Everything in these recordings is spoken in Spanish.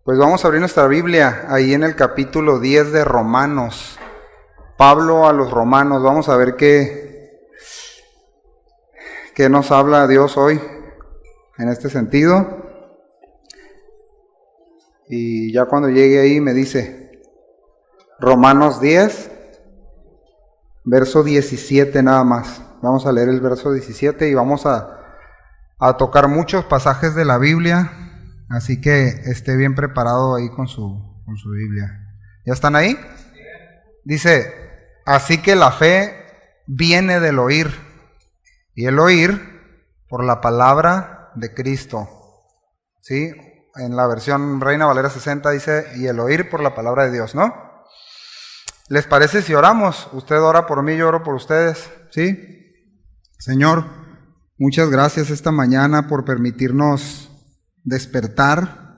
Pues vamos a abrir nuestra Biblia ahí en el capítulo 10 de Romanos. Pablo a los romanos. Vamos a ver qué nos habla Dios hoy en este sentido. Y ya cuando llegue ahí me dice Romanos 10, verso 17 nada más. Vamos a leer el verso 17 y vamos a tocar muchos pasajes de la Biblia. Así que esté bien preparado ahí con su Biblia. ¿Ya están ahí? Dice, así que la fe viene del oír, y el oír por la palabra de Cristo. ¿Sí? En la versión Reina Valera 60 dice, y el oír por la palabra de Dios, ¿no? ¿Les parece si oramos? Usted ora por mí, yo oro por ustedes, ¿sí? Señor, muchas gracias esta mañana por permitirnos despertar.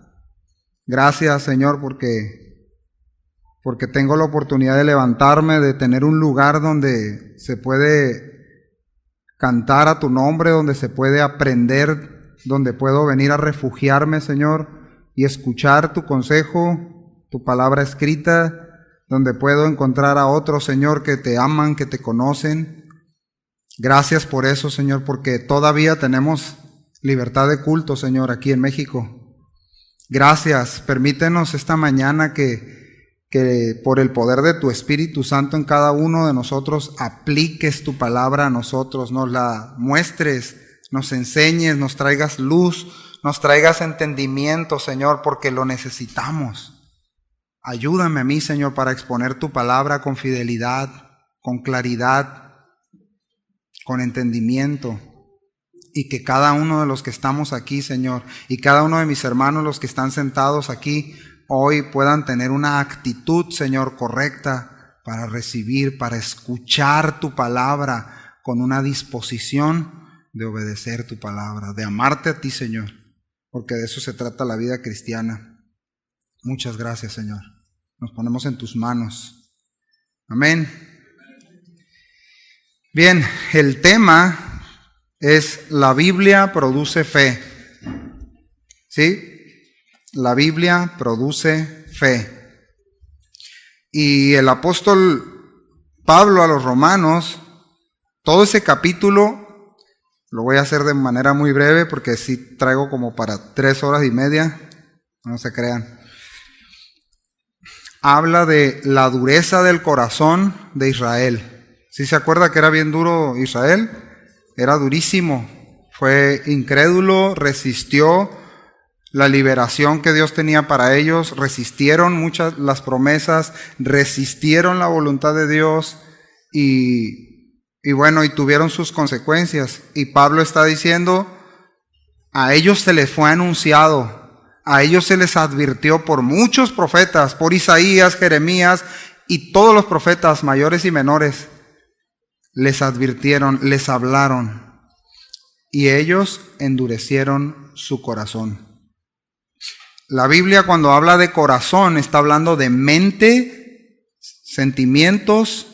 Gracias, Señor, porque tengo la oportunidad de levantarme, de tener un lugar donde se puede cantar a tu nombre, donde se puede aprender, donde puedo venir a refugiarme, Señor, y escuchar tu consejo, tu palabra escrita, donde puedo encontrar a otros, Señor, que te aman, que te conocen. Gracias por eso, Señor, porque todavía tenemos libertad de culto, Señor, aquí en México. Gracias. Permítenos esta mañana que por el poder de tu Espíritu Santo en cada uno de nosotros apliques tu palabra a nosotros, nos la muestres, nos enseñes, nos traigas luz, nos traigas entendimiento, Señor, porque lo necesitamos. Ayúdame a mí, Señor, para exponer tu palabra con fidelidad, con claridad, con entendimiento. Y que cada uno de los que estamos aquí, Señor, y cada uno de mis hermanos, los que están sentados aquí, hoy puedan tener una actitud, Señor, correcta para recibir, para escuchar tu palabra con una disposición de obedecer tu palabra, de amarte a ti, Señor, porque de eso se trata la vida cristiana. Muchas gracias, Señor. Nos ponemos en tus manos. Amén. Bien, el tema es la Biblia produce fe. ¿Sí? La Biblia produce fe. Y el apóstol Pablo a los romanos, todo ese capítulo, lo voy a hacer de manera muy breve porque sí traigo como para 3 horas y media, no se crean. Habla de la dureza del corazón de Israel. ¿Sí se acuerda que era bien duro Israel? Era durísimo, fue incrédulo, resistió la liberación que Dios tenía para ellos, resistieron muchas las promesas, resistieron la voluntad de Dios y tuvieron sus consecuencias. Y Pablo está diciendo, a ellos se les fue anunciado, a ellos se les advirtió por muchos profetas, por Isaías, Jeremías y todos los profetas mayores y menores. Les advirtieron, les hablaron, y ellos endurecieron su corazón. La Biblia cuando habla de corazón está hablando de mente, sentimientos,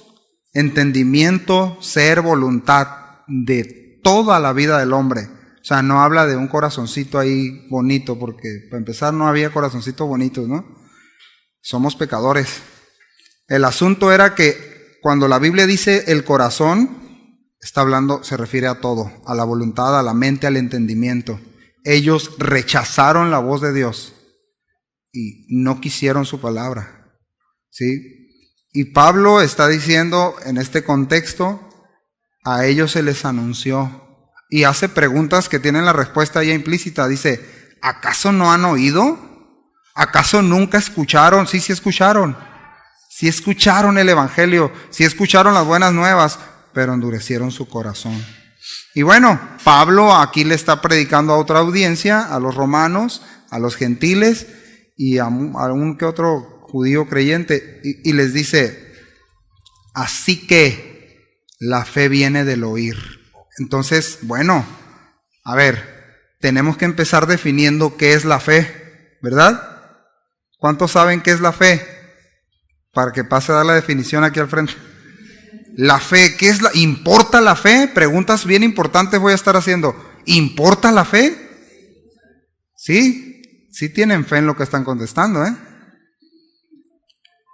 entendimiento, ser, voluntad, de toda la vida del hombre. O sea, no habla de un corazoncito ahí bonito, porque para empezar no había corazoncitos bonitos, ¿no? Somos pecadores. El asunto era que cuando la Biblia dice el corazón, está hablando, se refiere a todo, a la voluntad, a la mente, al entendimiento. Ellos rechazaron la voz de Dios y no quisieron su palabra, ¿sí? Y Pablo está diciendo en este contexto, a ellos se les anunció y hace preguntas que tienen la respuesta ya implícita. Dice, ¿acaso no han oído? ¿Acaso nunca escucharon? Sí escucharon. Sí escucharon el evangelio, sí escucharon las buenas nuevas, pero endurecieron su corazón. Y bueno, Pablo aquí le está predicando a otra audiencia, a los romanos, a los gentiles y a un que otro judío creyente, y les dice, así que la fe viene del oír. Entonces, bueno, a ver, tenemos que empezar definiendo qué es la fe, ¿verdad? ¿Cuántos saben qué es la fe? Para que pase a dar la definición aquí al frente. La fe, ¿qué es ¿importa la fe? Preguntas bien importantes voy a estar haciendo. ¿Importa la fe? ¿Sí? sí tienen fe en lo que están contestando, ¿eh?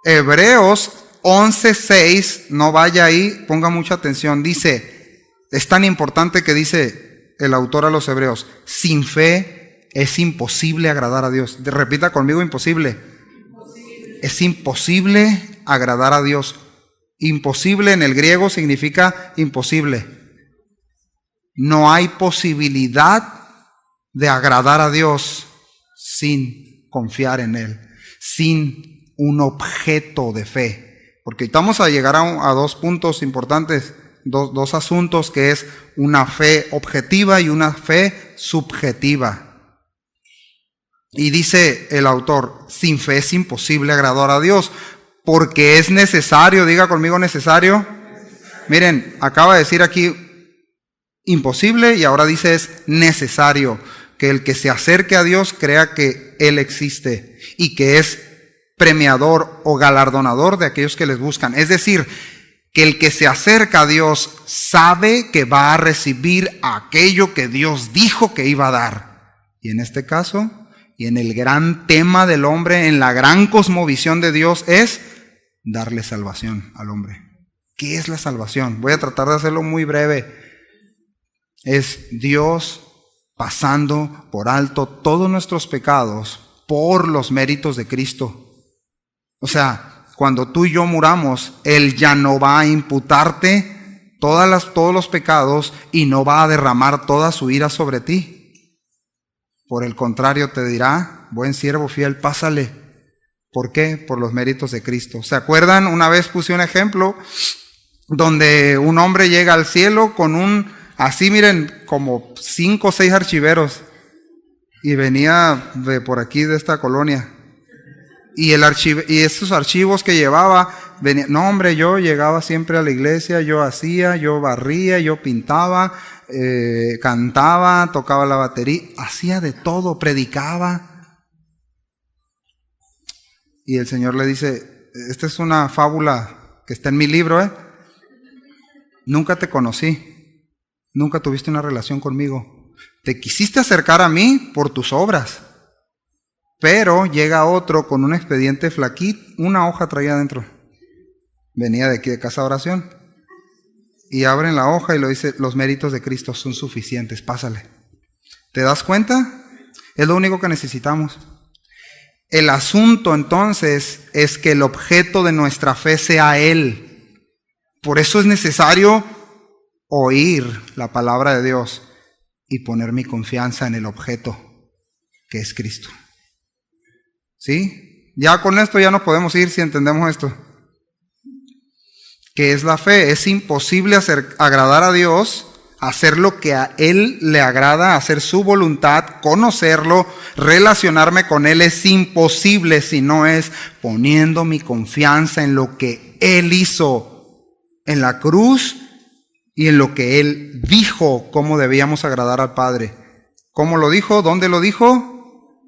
Hebreos 11:6, no vaya ahí, ponga mucha atención, dice, es tan importante que dice el autor a los Hebreos, sin fe es imposible agradar a Dios. Repita conmigo, imposible. Es imposible agradar a Dios. Imposible en el griego significa imposible. No hay posibilidad de agradar a Dios sin confiar en Él, sin un objeto de fe. Porque vamos a llegar a dos puntos importantes, dos asuntos, que es una fe objetiva y una fe subjetiva. Y dice el autor, sin fe es imposible agradar a Dios, porque es necesario, diga conmigo necesario. Miren, acaba de decir aquí imposible y ahora dice es necesario que el que se acerque a Dios crea que Él existe y que es premiador o galardonador de aquellos que les buscan. Es decir, que el que se acerca a Dios sabe que va a recibir aquello que Dios dijo que iba a dar. Y en este caso, y en el gran tema del hombre, en la gran cosmovisión de Dios, es darle salvación al hombre. ¿Qué es la salvación? Voy a tratar de hacerlo muy breve. Es Dios pasando por alto todos nuestros pecados por los méritos de Cristo. O sea, cuando tú y yo muramos, Él ya no va a imputarte todos los pecados y no va a derramar toda su ira sobre ti. Por el contrario, te dirá, buen siervo fiel, pásale. ¿Por qué? Por los méritos de Cristo. ¿Se acuerdan? Una vez puse un ejemplo donde un hombre llega al cielo con así miren, como 5 o 6 archiveros. Y venía de por aquí, de esta colonia. Y esos archivos que llevaba, no hombre, yo llegaba siempre a la iglesia, yo barría, yo pintaba, cantaba, tocaba la batería, hacía de todo, predicaba. Y el Señor le dice, esta es una fábula que está en mi libro, nunca te conocí, nunca tuviste una relación conmigo, te quisiste acercar a mí por tus obras. Pero llega otro con un expediente flaquito, una hoja traía adentro. Venía de aquí de casa de oración. Y abren la hoja y lo dice, los méritos de Cristo son suficientes, pásale. ¿Te das cuenta? Es lo único que necesitamos. El asunto entonces es que el objeto de nuestra fe sea Él. Por eso es necesario oír la palabra de Dios y poner mi confianza en el objeto, que es Cristo. ¿Sí? Ya con esto ya no podemos ir si entendemos esto. ¿Qué es la fe? Es imposible agradar a Dios, hacer lo que a Él le agrada, hacer su voluntad, conocerlo, relacionarme con Él. Es imposible si no es poniendo mi confianza en lo que Él hizo en la cruz y en lo que Él dijo, cómo debíamos agradar al Padre. ¿Cómo lo dijo? ¿Dónde lo dijo?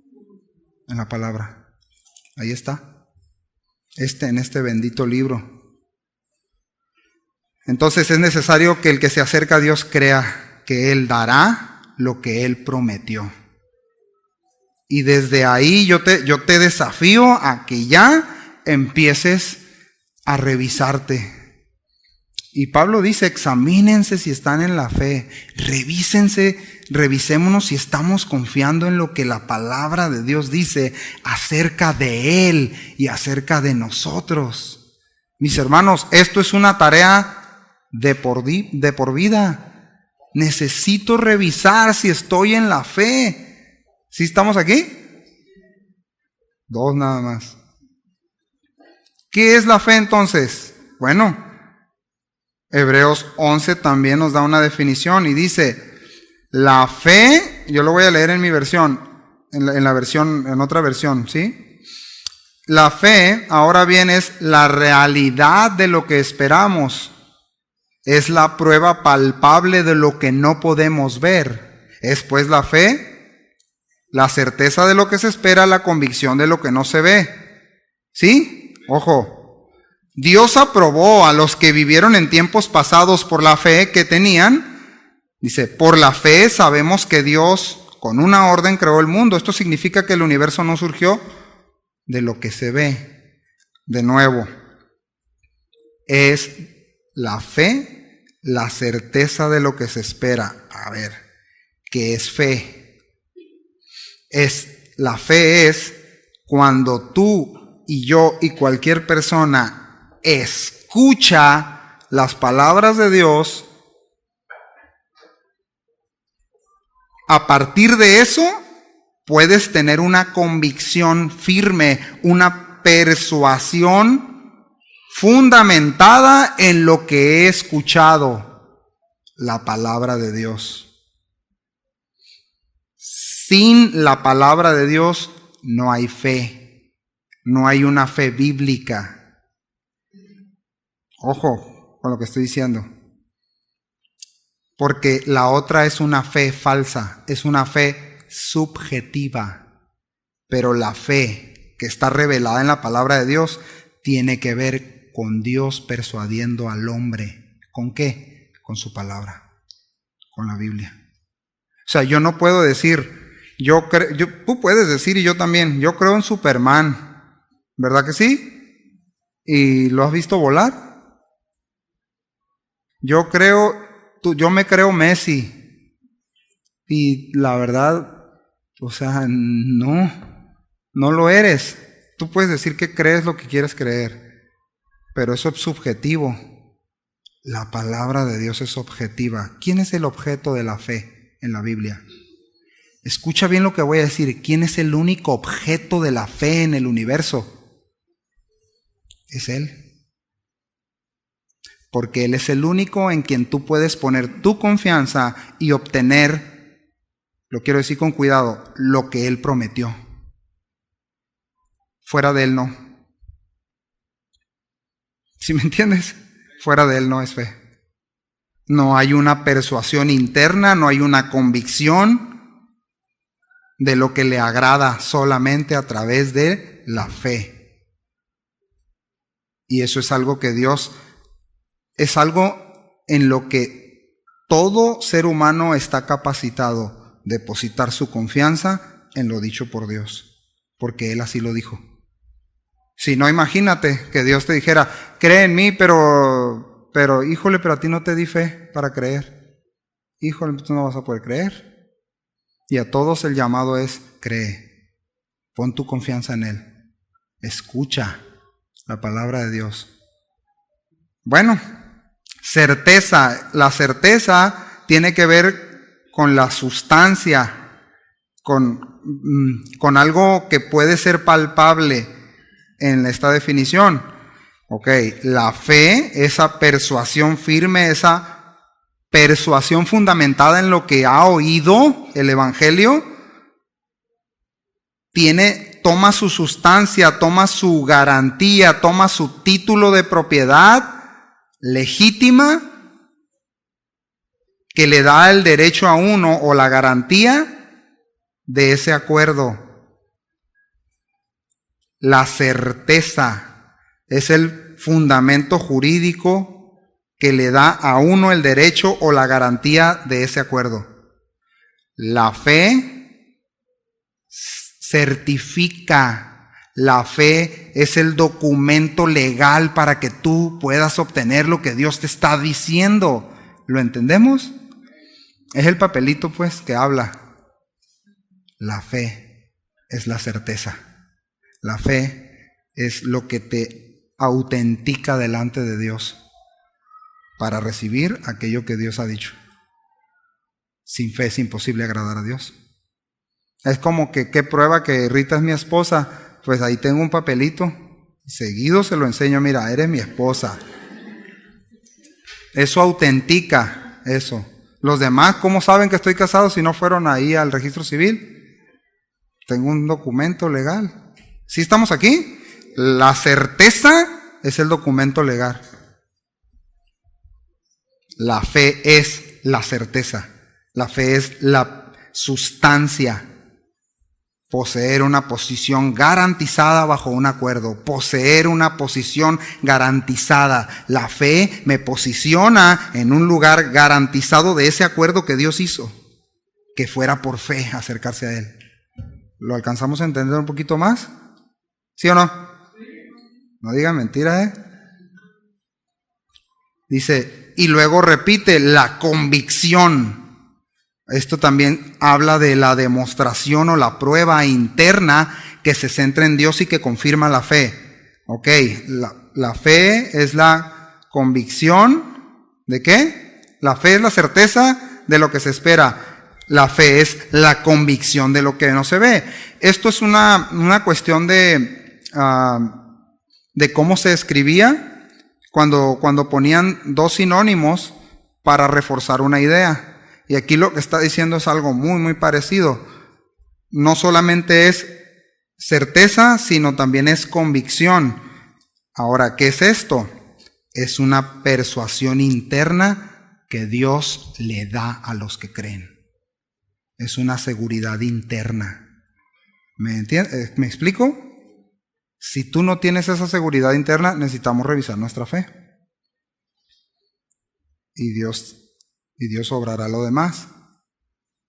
En la palabra. Ahí está. En este bendito libro. Entonces es necesario que el que se acerca a Dios crea que Él dará lo que Él prometió. Y desde ahí yo te desafío a que ya empieces a revisarte. Y Pablo dice, examínense si están en la fe, revisémonos si estamos confiando en lo que la palabra de Dios dice acerca de Él y acerca de nosotros. Mis hermanos, esto es una tarea de por vida. Necesito revisar si estoy en la fe. ¿Sí estamos aquí? 2 nada más. ¿Qué es la fe entonces? Bueno, Hebreos 11 también nos da una definición y dice, la fe, yo lo voy a leer en mi versión, en otra versión, ¿sí? La fe, ahora bien, es la realidad de lo que esperamos. Es la prueba palpable de lo que no podemos ver. Es pues la fe, la certeza de lo que se espera, la convicción de lo que no se ve. ¿Sí? Ojo. Dios aprobó a los que vivieron en tiempos pasados por la fe que tenían. Dice, por la fe sabemos que Dios con una orden creó el mundo. Esto significa que el universo no surgió de lo que se ve. De nuevo, es la fe, la certeza de lo que se espera. A ver, ¿qué es fe? La fe es cuando tú y yo y cualquier persona escucha las palabras de Dios. A partir de eso, puedes tener una convicción firme, una persuasión fundamentada en lo que he escuchado, la palabra de Dios. Sin la palabra de Dios no hay fe, no hay una fe bíblica. Ojo con lo que estoy diciendo. Porque la otra es una fe falsa, es una fe subjetiva. Pero la fe que está revelada en la palabra de Dios tiene que ver con Dios persuadiendo al hombre. ¿Con qué? Con su palabra, con la Biblia. O sea, yo no puedo decir, tú puedes decir y yo también, yo creo en Superman, ¿verdad que sí? ¿Y lo has visto volar? Yo me creo Messi. Y la verdad, o sea, no lo eres. Tú puedes decir que crees lo que quieres creer, pero eso es subjetivo. La palabra de Dios es objetiva. ¿Quién es el objeto de la fe en la Biblia? Escucha bien lo que voy a decir. ¿Quién es el único objeto de la fe en el universo? Es Él. Porque Él es el único en quien tú puedes poner tu confianza y obtener, lo quiero decir con cuidado, lo que Él prometió. Fuera de Él no. ¿Sí me entiendes? Fuera de Él no es fe. No hay una persuasión interna, no hay una convicción de lo que le agrada solamente a través de la fe. Y eso es algo que Dios... Es algo en lo que todo ser humano está capacitado, depositar su confianza en lo dicho por Dios, porque Él así lo dijo. Si no, imagínate que Dios te dijera, cree en mí, pero híjole, pero a ti no te di fe para creer. Híjole, tú no vas a poder creer. Y a todos el llamado es, cree, pon tu confianza en Él, escucha la palabra de Dios. Bueno, certeza. La certeza tiene que ver con la sustancia, con algo que puede ser palpable en esta definición. Ok, la fe, esa persuasión firme, esa persuasión fundamentada en lo que ha oído el Evangelio, toma su sustancia, toma su garantía, toma su título de propiedad legítima que le da el derecho a uno o la garantía de ese acuerdo. La certeza es el fundamento jurídico que le da a uno el derecho o la garantía de ese acuerdo. La fe certifica. La fe es el documento legal para que tú puedas obtener lo que Dios te está diciendo. ¿Lo entendemos? Es el papelito, pues, que habla. La fe es la certeza. La fe es lo que te autentica delante de Dios para recibir aquello que Dios ha dicho. Sin fe es imposible agradar a Dios. Es como que, ¿qué prueba que Rita es mi esposa? Pues ahí tengo un papelito, seguido se lo enseño, mira, eres mi esposa. Eso autentica eso. Los demás, ¿cómo saben que estoy casado si no fueron ahí al registro civil? Tengo un documento legal. ¿Sí estamos aquí? La certeza es el documento legal. La fe es la certeza. La fe es la sustancia. Poseer una posición garantizada bajo un acuerdo. Poseer una posición garantizada. La fe me posiciona en un lugar garantizado de ese acuerdo que Dios hizo. que fuera por fe acercarse a Él. ¿Lo alcanzamos a entender un poquito más? ¿Sí o no? No digan mentiras, Dice, y luego repite, la convicción. Esto también habla de la demostración o la prueba interna que se centra en Dios y que confirma la fe. Ok, la fe es la convicción. ¿De qué? La fe es la certeza de lo que se espera. La fe es la convicción de lo que no se ve. Esto es una cuestión de cómo se escribía cuando ponían dos sinónimos para reforzar una idea. Y aquí lo que está diciendo es algo muy, muy parecido. No solamente es certeza, sino también es convicción. Ahora, ¿qué es esto? Es una persuasión interna que Dios le da a los que creen. Es una seguridad interna. ¿Me entiendes? ¿Me explico? Si tú no tienes esa seguridad interna, necesitamos revisar nuestra fe. Y Dios obrará lo demás.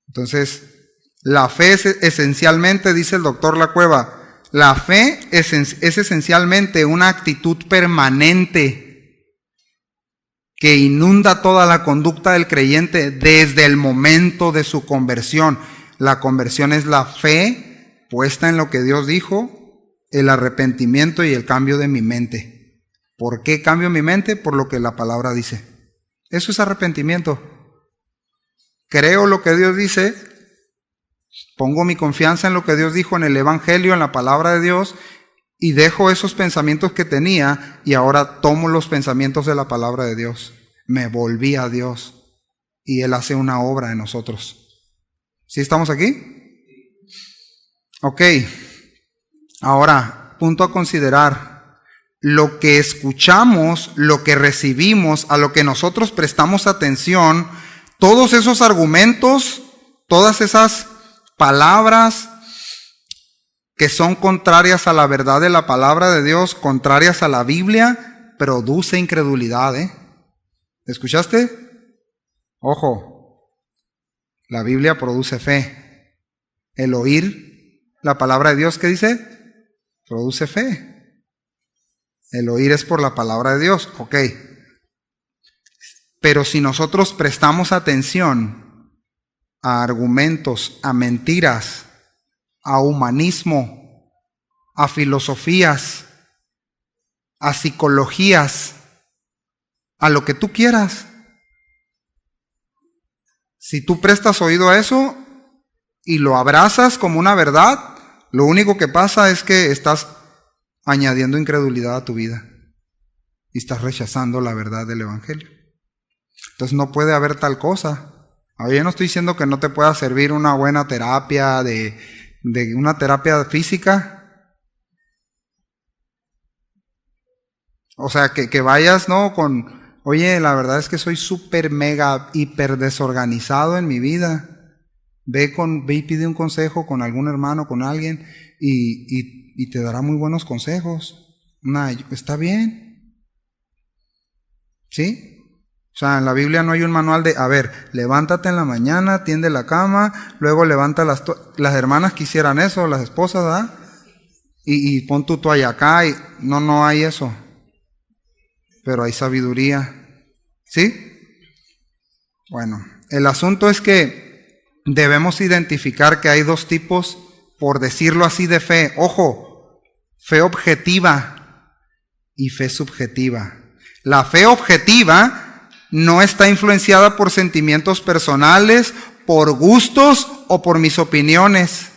Entonces, la fe es esencialmente, dice el doctor Lacueva, la fe es esencialmente una actitud permanente que inunda toda la conducta del creyente desde el momento de su conversión. La conversión es la fe puesta en lo que Dios dijo, el arrepentimiento y el cambio de mi mente. ¿Por qué cambio mi mente? Por lo que la palabra dice. Eso es arrepentimiento. Creo lo que Dios dice, pongo mi confianza en lo que Dios dijo en el Evangelio, en la palabra de Dios, y dejo esos pensamientos que tenía y ahora tomo los pensamientos de la palabra de Dios. Me volví a Dios y Él hace una obra en nosotros. ¿Sí estamos aquí? Ok. Ahora, punto a considerar. Lo que escuchamos, lo que recibimos, a lo que nosotros prestamos atención, todos esos argumentos, todas esas palabras que son contrarias a la verdad de la palabra de Dios, contrarias a la Biblia, produce incredulidad, ¿Escuchaste? Ojo, la Biblia produce fe. El oír la palabra de Dios, ¿qué dice? Produce fe. El oír es por la palabra de Dios, ok. Pero si nosotros prestamos atención a argumentos, a mentiras, a humanismo, a filosofías, a psicologías, a lo que tú quieras, si tú prestas oído a eso y lo abrazas como una verdad, lo único que pasa es que estás añadiendo incredulidad a tu vida y estás rechazando la verdad del Evangelio. Entonces no puede haber tal cosa. Ahora, yo no estoy diciendo que no te pueda servir una buena terapia de una terapia física. O sea, que vayas, ¿no? Oye, la verdad es que soy súper, mega, hiper desorganizado en mi vida. Ve y pide un consejo con algún hermano, con alguien, y te dará muy buenos consejos. ¿Está bien? ¿Sí? O sea, en la Biblia no hay un manual de, levántate en la mañana, tiende la cama, luego levanta las hermanas quisieran eso, las esposas, ¿verdad? Y pon tu toalla acá, no hay eso. Pero hay sabiduría. ¿Sí? Bueno, el asunto es que debemos identificar que hay dos tipos, por decirlo así, de fe. Ojo, fe objetiva y fe subjetiva. La fe objetiva no está influenciada por sentimientos personales, por gustos o por mis opiniones.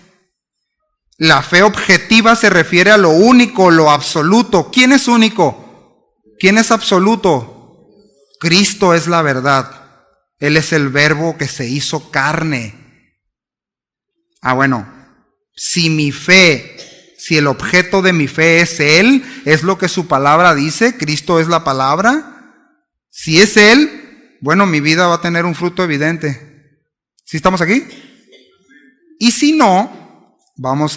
La fe objetiva se refiere a lo único, lo absoluto. ¿Quién es único? ¿Quién es absoluto? Cristo es la verdad. Él es el verbo que se hizo carne. Bueno, si el objeto de mi fe es Él, es lo que su palabra dice, Cristo es la palabra. Si es Él, bueno, mi vida va a tener un fruto evidente. ¿Sí estamos aquí? Y si no,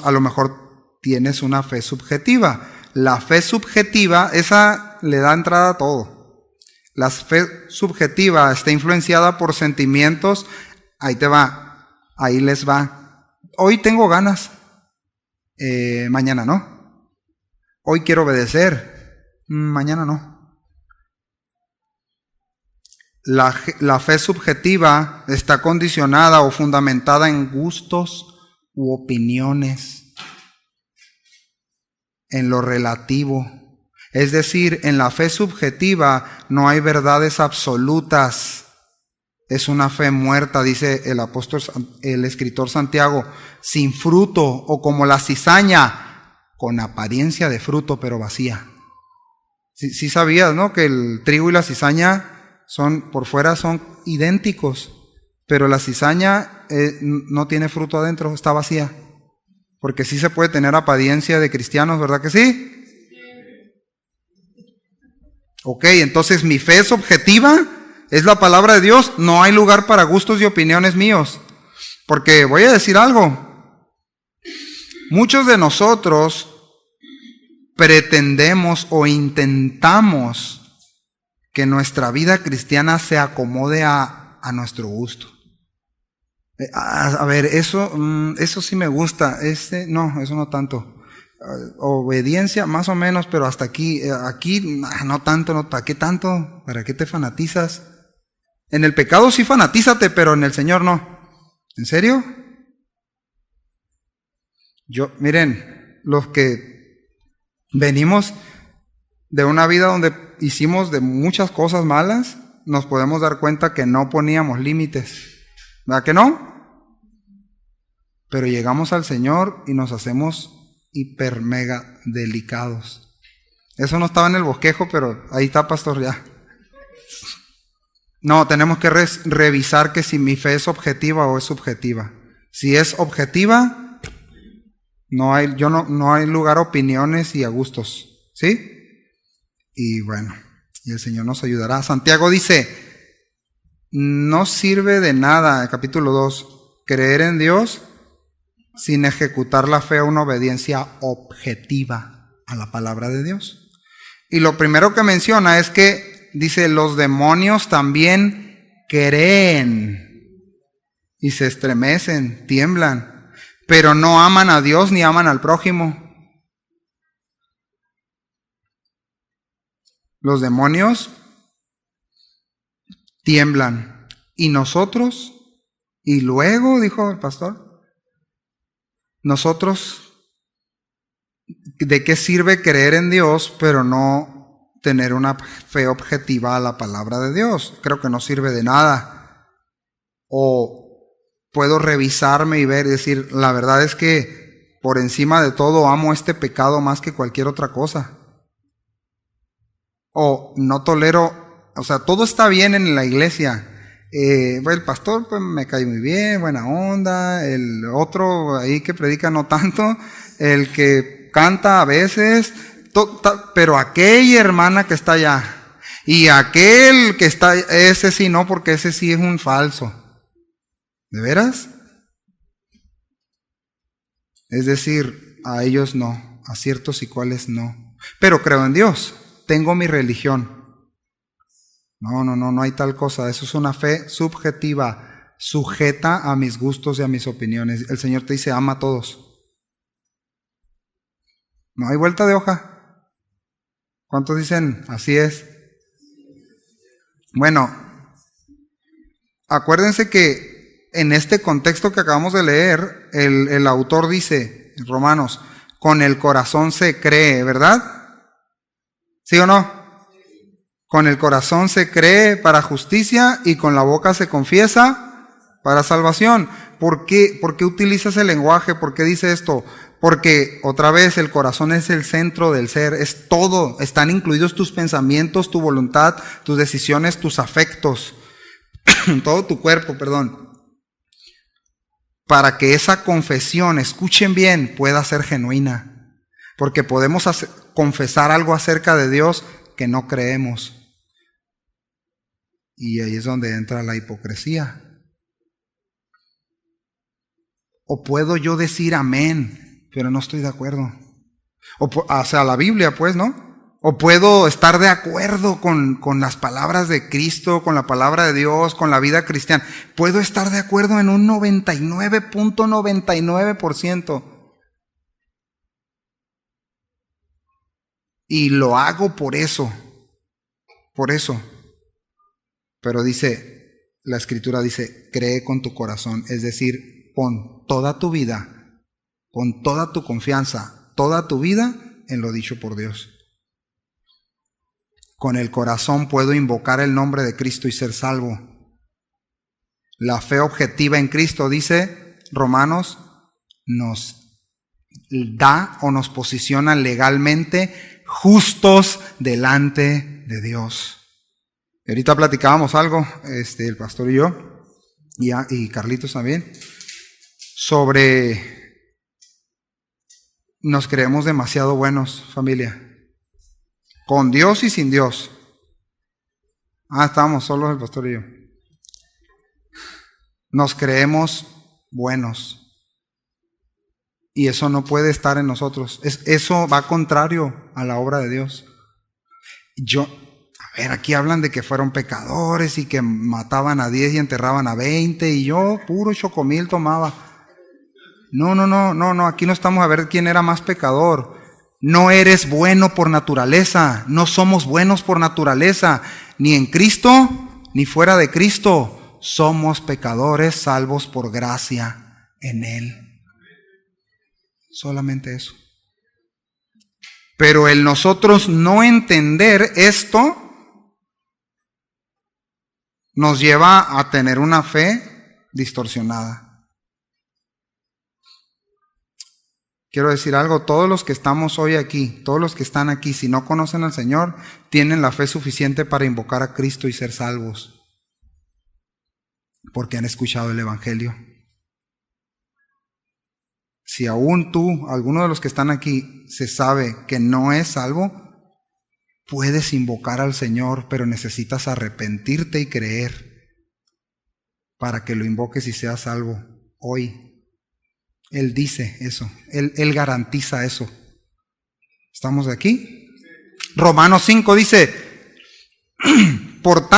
a lo mejor tienes una fe subjetiva. La fe subjetiva, esa le da entrada a todo. La fe subjetiva está influenciada por sentimientos, ahí te va, Ahí les va. Hoy tengo ganas, mañana no. Hoy quiero obedecer, mañana no. La fe subjetiva está condicionada o fundamentada en gustos u opiniones, en lo relativo. Es decir, en la fe subjetiva no hay verdades absolutas. Es una fe muerta, dice el escritor Santiago, sin fruto, o como la cizaña, con apariencia de fruto pero vacía. Sí sabías, ¿no? Que el trigo y la cizaña por fuera son idénticos, pero la cizaña no tiene fruto adentro, está vacía. Porque sí se puede tener apariencia de cristianos, ¿verdad que sí? Ok, entonces mi fe es objetiva, es la palabra de Dios, no hay lugar para gustos y opiniones míos. Porque voy a decir algo, muchos de nosotros pretendemos o intentamos que nuestra vida cristiana se acomode a nuestro gusto. A ver, eso sí me gusta, no, eso no tanto. Obediencia, más o menos, pero hasta aquí no tanto, no, ¿para qué tanto? ¿Para qué te fanatizas? En el pecado sí fanatízate, pero en el Señor no. ¿En serio? Miren, los que venimos de una vida donde hicimos de muchas cosas malas, nos podemos dar cuenta que no poníamos límites. ¿Verdad que no? Pero llegamos al Señor y nos hacemos hiper mega delicados. Eso no estaba en el bosquejo, pero ahí está, pastor, ya. No, tenemos que revisar que si mi fe es objetiva o es subjetiva. Si es objetiva, no hay lugar a opiniones y a gustos, ¿sí? Y bueno, y el Señor nos ayudará. Santiago dice, no sirve de nada, capítulo 2, creer en Dios sin ejecutar la fe a una obediencia objetiva a la palabra de Dios. Y lo primero que menciona es que, dice, los demonios también creen y se estremecen, tiemblan, pero no aman a Dios ni aman al prójimo. Los demonios tiemblan. ¿Y nosotros? Y luego, dijo el pastor, nosotros, ¿de qué sirve creer en Dios pero no tener una fe objetiva a la palabra de Dios? Creo que no sirve de nada. O puedo revisarme y ver y decir, la verdad es que por encima de todo amo este pecado más que cualquier otra cosa. O no tolero, o sea, todo está bien en la iglesia. El pastor pues me cae muy bien, buena onda. El otro ahí que predica no tanto. El que canta a veces. Pero aquella hermana que está allá. Y aquel que está, ese sí no, porque ese sí es un falso. ¿De veras? Es decir, a ellos no, a ciertos y cuales no. Pero creo en Dios. Tengo mi religión. No hay tal cosa. Eso es una fe subjetiva, sujeta a mis gustos y a mis opiniones. El Señor te dice, ama a todos. No hay vuelta de hoja. ¿Cuántos dicen, así es? Bueno, acuérdense que en este contexto que acabamos de leer, el autor dice, Romanos, con el corazón se cree, ¿verdad? ¿Sí o no? Con el corazón se cree para justicia y con la boca se confiesa para salvación. ¿Por qué utiliza ese lenguaje? ¿Por qué dice esto? Porque, otra vez, el corazón es el centro del ser, es todo. Están incluidos tus pensamientos, tu voluntad, tus decisiones, tus afectos, todo tu cuerpo, perdón. Para que esa confesión, escuchen bien, pueda ser genuina. Porque podemos confesar algo acerca de Dios que no creemos. Y ahí es donde entra la hipocresía. O puedo yo decir amén, pero no estoy de acuerdo. O sea, la Biblia, pues, ¿no? O puedo estar de acuerdo con las palabras de Cristo, con la palabra de Dios, con la vida cristiana. Puedo estar de acuerdo en un 99.99%. Y lo hago por eso. Por eso. Pero dice, la Escritura dice, cree con tu corazón. Es decir, pon toda tu vida, pon toda tu confianza, toda tu vida en lo dicho por Dios. Con el corazón puedo invocar el nombre de Cristo y ser salvo. La fe objetiva en Cristo, dice Romanos, nos da o nos posiciona legalmente justos delante de Dios. Y ahorita platicábamos algo, el pastor y yo, y Carlitos también, sobre nos creemos demasiado buenos, familia. Con Dios y sin Dios. Estábamos solos el pastor y yo. Nos creemos buenos. Y eso no puede estar en nosotros. Eso va contrario a la obra de Dios. Aquí hablan de que fueron pecadores y que mataban a 10 y enterraban a 20 y yo puro chocomil tomaba. No, aquí no estamos a ver quién era más pecador. No eres bueno por naturaleza, no somos buenos por naturaleza, ni en Cristo, ni fuera de Cristo. Somos pecadores salvos por gracia en Él. Solamente eso. Pero el nosotros no entender esto nos lleva a tener una fe distorsionada. Quiero decir algo, todos los que estamos hoy aquí, todos los que están aquí, si no conocen al Señor, tienen la fe suficiente para invocar a Cristo y ser salvos, porque han escuchado el Evangelio. Si aún tú, alguno de los que están aquí, se sabe que no es salvo, puedes invocar al Señor, pero necesitas arrepentirte y creer para que lo invoques y seas salvo hoy. Él dice eso, Él garantiza eso. ¿Estamos de aquí? Romanos 5 dice, por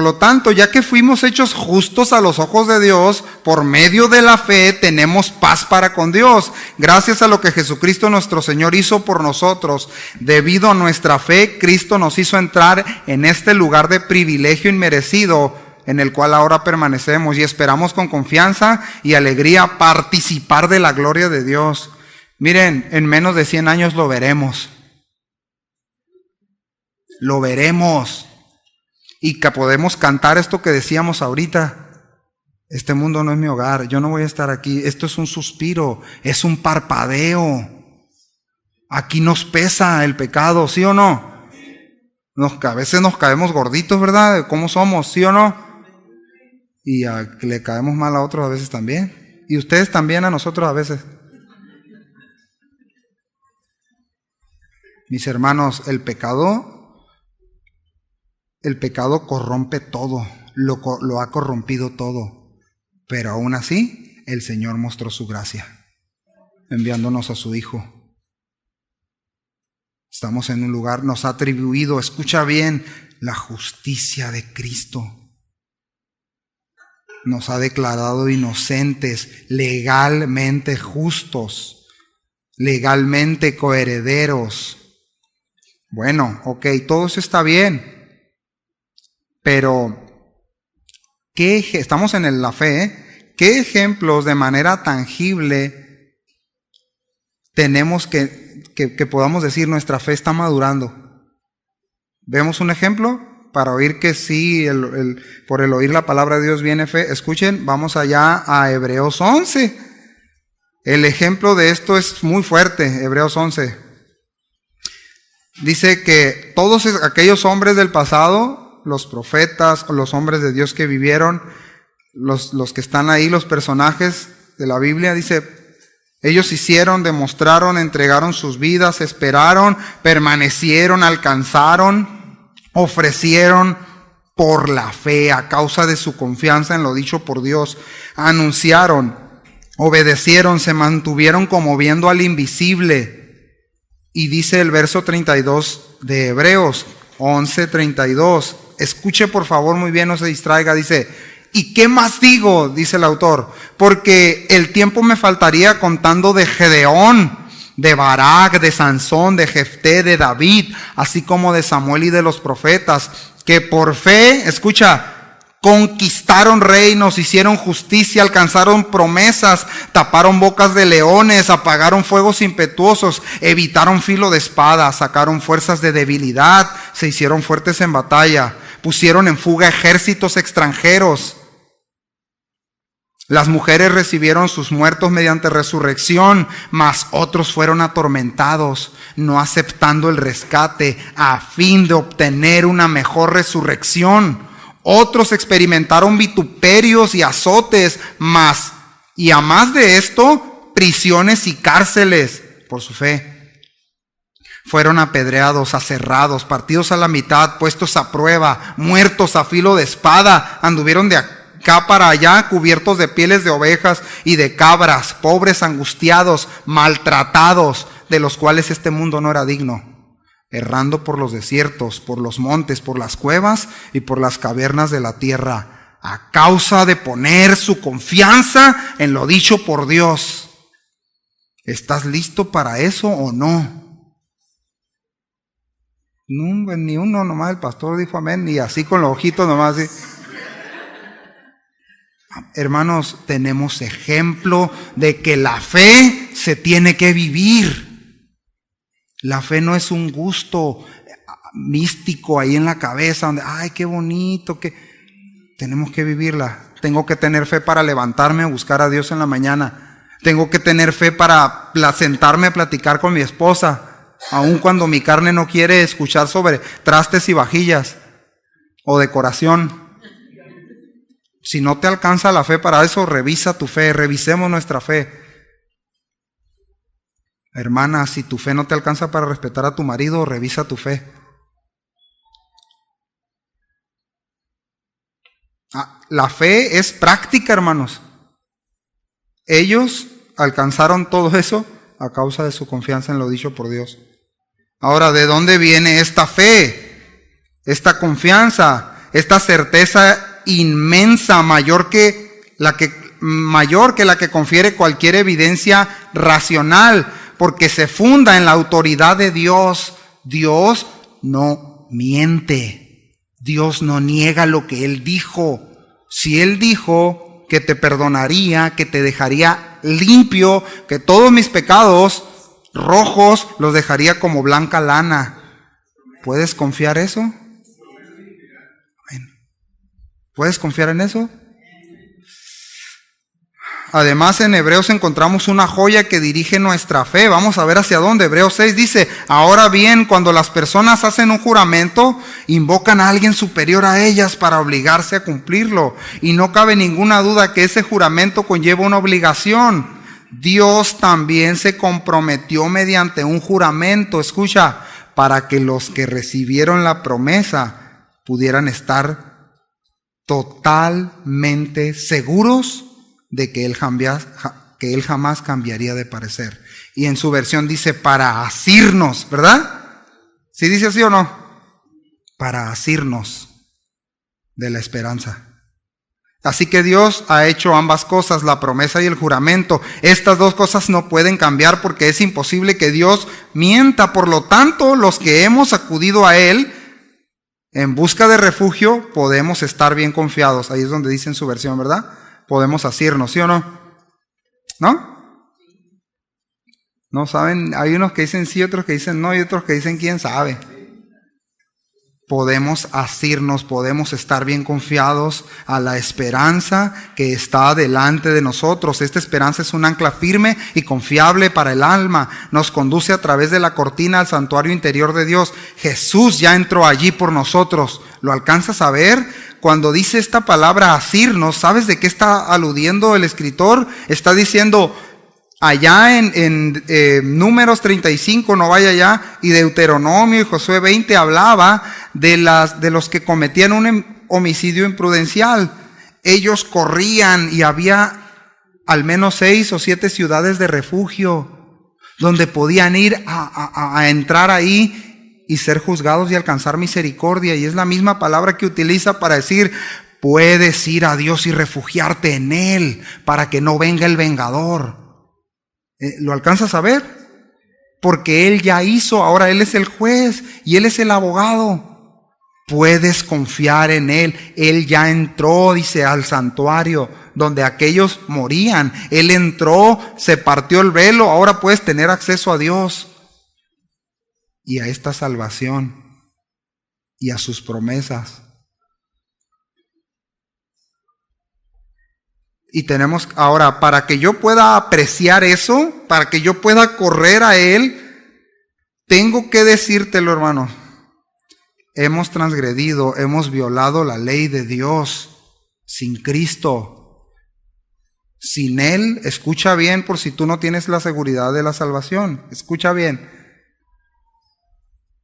lo tanto, ya que fuimos hechos justos a los ojos de Dios, por medio de la fe tenemos paz para con Dios, gracias a lo que Jesucristo nuestro Señor hizo por nosotros. Debido a nuestra fe, Cristo nos hizo entrar en este lugar de privilegio inmerecido, en el cual ahora permanecemos y esperamos con confianza y alegría participar de la gloria de Dios. Miren, en menos de 100 años lo veremos. Lo veremos. Y que podemos cantar esto que decíamos ahorita. Este mundo no es mi hogar, yo no voy a estar aquí. Esto es un suspiro, es un parpadeo. Aquí nos pesa el pecado, ¿sí o no? A veces nos caemos gorditos, ¿verdad? ¿Cómo somos? ¿Sí o no? Y le caemos mal a otros a veces también. Y ustedes también a nosotros a veces. Mis hermanos, el pecado corrompe todo, lo ha corrompido todo. Pero aún así, el Señor mostró su gracia, enviándonos a su Hijo. Estamos en un lugar, nos ha atribuido, escucha bien, la justicia de Cristo. Nos ha declarado inocentes, legalmente justos, legalmente coherederos. Bueno, ok, todo eso está bien, pero estamos en la fe, ¿eh? ¿Qué ejemplos de manera tangible tenemos que podamos decir nuestra fe está madurando? ¿Vemos un ejemplo? Para oír que sí, por el oír la palabra de Dios viene fe. Escuchen, vamos allá a Hebreos 11. El ejemplo de esto es muy fuerte, Hebreos 11. Dice que todos aquellos hombres del pasado, los profetas, los hombres de Dios que vivieron, los que están ahí, los personajes de la Biblia, dice, ellos hicieron, demostraron, entregaron sus vidas, esperaron, permanecieron, alcanzaron, ofrecieron por la fe, a causa de su confianza en lo dicho por Dios, anunciaron, obedecieron, se mantuvieron como viendo al invisible. Y dice el verso 32 de Hebreos 11:32. Escuche por favor muy bien, no se distraiga. Dice, ¿y qué más digo? Dice el autor, porque el tiempo me faltaría contando de Gedeón, de Barak, de Sansón, de Jefté, de David, así como de Samuel y de los profetas, que por fe, escucha, conquistaron reinos, hicieron justicia, alcanzaron promesas, taparon bocas de leones, apagaron fuegos impetuosos, evitaron filo de espada, sacaron fuerzas de debilidad, se hicieron fuertes en batalla, pusieron en fuga ejércitos extranjeros. Las mujeres recibieron sus muertos mediante resurrección, mas otros fueron atormentados, no aceptando el rescate a fin de obtener una mejor resurrección. Otros experimentaron vituperios y azotes, y a más de esto, prisiones y cárceles por su fe. Fueron apedreados, aserrados, partidos a la mitad, puestos a prueba, muertos a filo de espada, anduvieron de acá para allá, cubiertos de pieles de ovejas y de cabras, pobres, angustiados, maltratados, de los cuales este mundo no era digno, errando por los desiertos, por los montes, por las cuevas y por las cavernas de la tierra, a causa de poner su confianza en lo dicho por Dios. ¿Estás listo para eso o no? No, ni uno, nomás el pastor dijo amén, y así con los ojitos nomás así. Hermanos, tenemos ejemplo de que la fe se tiene que vivir. La fe no es un gusto místico ahí en la cabeza, donde, ay, qué bonito, que tenemos que vivirla. Tengo que tener fe para levantarme a buscar a Dios en la mañana. Tengo que tener fe para sentarme a platicar con mi esposa, aun cuando mi carne no quiere escuchar sobre trastes y vajillas o decoración. Si no te alcanza la fe para eso, revisa tu fe, revisemos nuestra fe. Hermana, si tu fe no te alcanza para respetar a tu marido, revisa tu fe. La fe es práctica, hermanos. Ellos alcanzaron todo eso a causa de su confianza en lo dicho por Dios. Ahora, ¿de dónde viene esta fe? Esta confianza, esta certeza inmensa, mayor que la que confiere cualquier evidencia racional, porque se funda en la autoridad de Dios. Dios no miente. Dios no niega lo que Él dijo. Si Él dijo que te perdonaría, que te dejaría limpio, que todos mis pecados rojos los dejaría como blanca lana, ¿puedes confiar eso? ¿Puedes confiar en eso? Además, en Hebreos encontramos una joya que dirige nuestra fe. Vamos a ver hacia dónde. Hebreos 6 dice, ahora bien, cuando las personas hacen un juramento, invocan a alguien superior a ellas para obligarse a cumplirlo. Y no cabe ninguna duda que ese juramento conlleva una obligación. Dios también se comprometió mediante un juramento, escucha, para que los que recibieron la promesa pudieran estar totalmente seguros de que él jamás cambiaría de parecer. Y en su versión dice para asirnos, ¿verdad? ¿Sí dice así o no? Para asirnos de la esperanza. Así que Dios ha hecho ambas cosas, la promesa y el juramento. Estas dos cosas no pueden cambiar porque es imposible que Dios mienta. Por lo tanto, los que hemos acudido a Él en busca de refugio, podemos estar bien confiados. Ahí es donde dice en su versión, ¿verdad? Podemos asirnos, ¿sí o no? ¿No? No saben, hay unos que dicen sí, otros que dicen no, y otros que dicen quién sabe. Podemos asirnos, podemos estar bien confiados a la esperanza que está delante de nosotros. Esta esperanza es un ancla firme y confiable para el alma. Nos conduce a través de la cortina al santuario interior de Dios. Jesús ya entró allí por nosotros. ¿Lo alcanzas a ver? Cuando dice esta palabra asirnos, ¿sabes de qué está aludiendo el escritor? Está diciendo allá en Números 35, no vaya allá, y Deuteronomio y Josué 20 hablaba de los que cometían un homicidio imprudencial. Ellos corrían y había al menos 6 o 7 ciudades de refugio donde podían ir a entrar ahí y ser juzgados y alcanzar misericordia. Y es la misma palabra que utiliza para decir, puedes ir a Dios y refugiarte en Él para que no venga el vengador. ¿Lo alcanzas a ver? Porque Él ya hizo, ahora Él es el juez y Él es el abogado. Puedes confiar en Él. Él ya entró, dice, al santuario donde aquellos morían. Él entró, se partió el velo, ahora puedes tener acceso a Dios y a esta salvación y a sus promesas. Y tenemos ahora, para que yo pueda apreciar eso, para que yo pueda correr a Él, tengo que decírtelo, hermano. Hemos transgredido, hemos violado la ley de Dios sin Cristo. Sin Él, escucha bien por si tú no tienes la seguridad de la salvación. Escucha bien.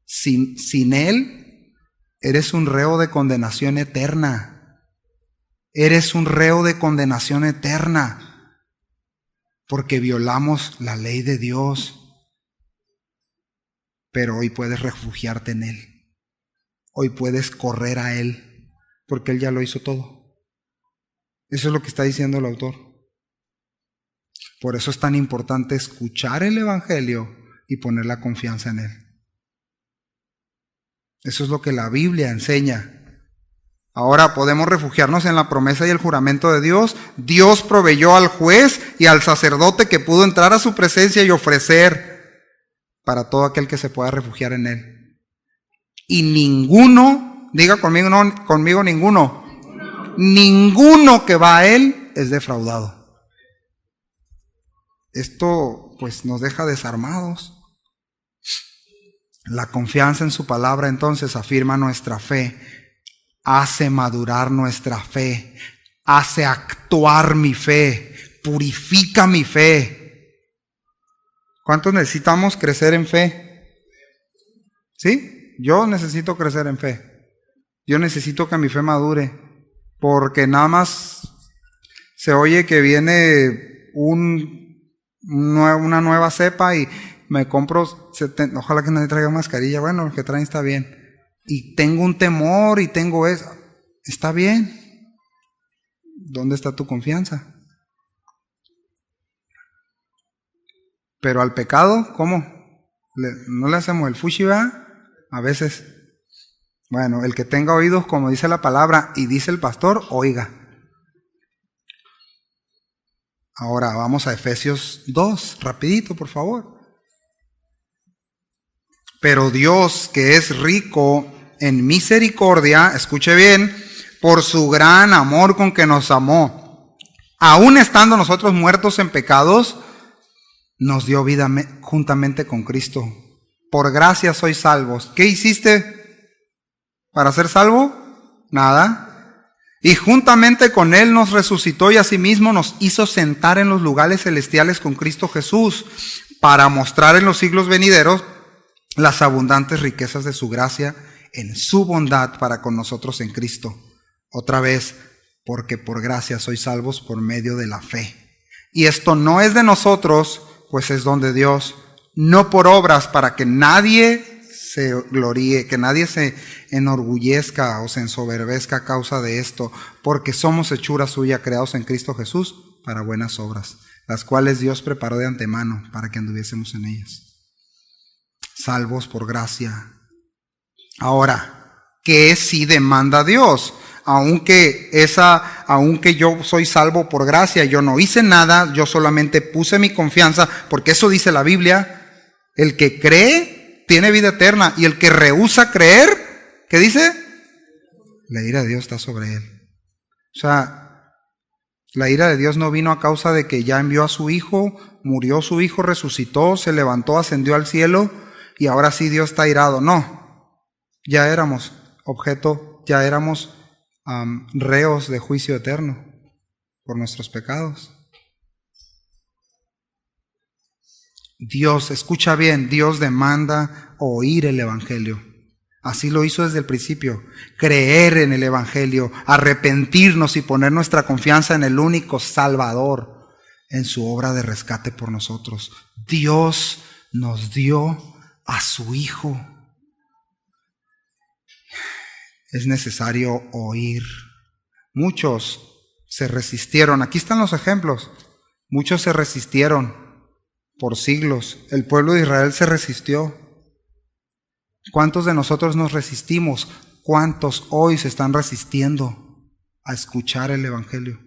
Sin Él, eres un reo de condenación eterna. Eres un reo de condenación eterna. Porque violamos la ley de Dios. Pero hoy puedes refugiarte en Él. Hoy puedes correr a Él, porque Él ya lo hizo todo. Eso es lo que está diciendo el autor. Por eso es tan importante escuchar el Evangelio y poner la confianza en Él. Eso es lo que la Biblia enseña. Ahora podemos refugiarnos en la promesa y el juramento de Dios. Dios proveyó al juez y al sacerdote que pudo entrar a su presencia y ofrecer para todo aquel que se pueda refugiar en Él. Y ninguno, diga conmigo, no, conmigo ninguno, ninguno que va a Él es defraudado. Esto pues nos deja desarmados. La confianza en su palabra entonces afirma nuestra fe, hace madurar nuestra fe, hace actuar mi fe, purifica mi fe. ¿Cuántos necesitamos crecer en fe? ¿Sí? Yo necesito crecer en fe. Yo necesito que mi fe madure. Porque nada más se oye que viene una nueva cepa y me compro, ojalá que nadie traiga mascarilla. Bueno, lo que traen está bien. Y tengo un temor y tengo eso. Está bien. ¿Dónde está tu confianza? Pero al pecado, ¿cómo? ¿No le hacemos el fushi, va? A veces. Bueno, el que tenga oídos, como dice la palabra y dice el pastor, oiga. Ahora vamos a Efesios 2, rapidito, por favor. Pero Dios, que es rico en misericordia, escuche bien, por su gran amor con que nos amó, aun estando nosotros muertos en pecados, nos dio vida juntamente con Cristo. Por gracia sois salvos. ¿Qué hiciste para ser salvo? Nada. Y juntamente con Él nos resucitó y asimismo nos hizo sentar en los lugares celestiales con Cristo Jesús, para mostrar en los siglos venideros las abundantes riquezas de su gracia en su bondad para con nosotros en Cristo. Otra vez, porque por gracia sois salvos por medio de la fe. Y esto no es de nosotros, pues es don de Dios, no por obras, para que nadie se gloríe, que nadie se enorgullezca o se ensoberbezca a causa de esto, porque somos hechura suya, creados en Cristo Jesús para buenas obras, las cuales Dios preparó de antemano para que anduviésemos en ellas. Salvos por gracia. Ahora, ¿qué sí demanda Dios? Aunque yo soy salvo por gracia, yo no hice nada, yo solamente puse mi confianza, porque eso dice la Biblia. El que cree tiene vida eterna, y el que rehúsa creer, ¿qué dice? La ira de Dios está sobre él. O sea, la ira de Dios no vino a causa de que ya envió a su Hijo, murió su Hijo, resucitó, se levantó, ascendió al cielo, y ahora sí Dios está irado. No, ya éramos objeto, ya éramos reos de juicio eterno por nuestros pecados. Dios, escucha bien, Dios demanda oír el Evangelio. Así lo hizo desde el principio. Creer en el Evangelio, arrepentirnos y poner nuestra confianza en el único Salvador, en su obra de rescate por nosotros. Dios nos dio a su Hijo. es necesario oír. Muchos se resistieron. Aquí están los ejemplos. Muchos se resistieron por siglos. El pueblo de Israel se resistió. ¿Cuántos de nosotros nos resistimos? ¿Cuántos hoy se están resistiendo a escuchar el Evangelio?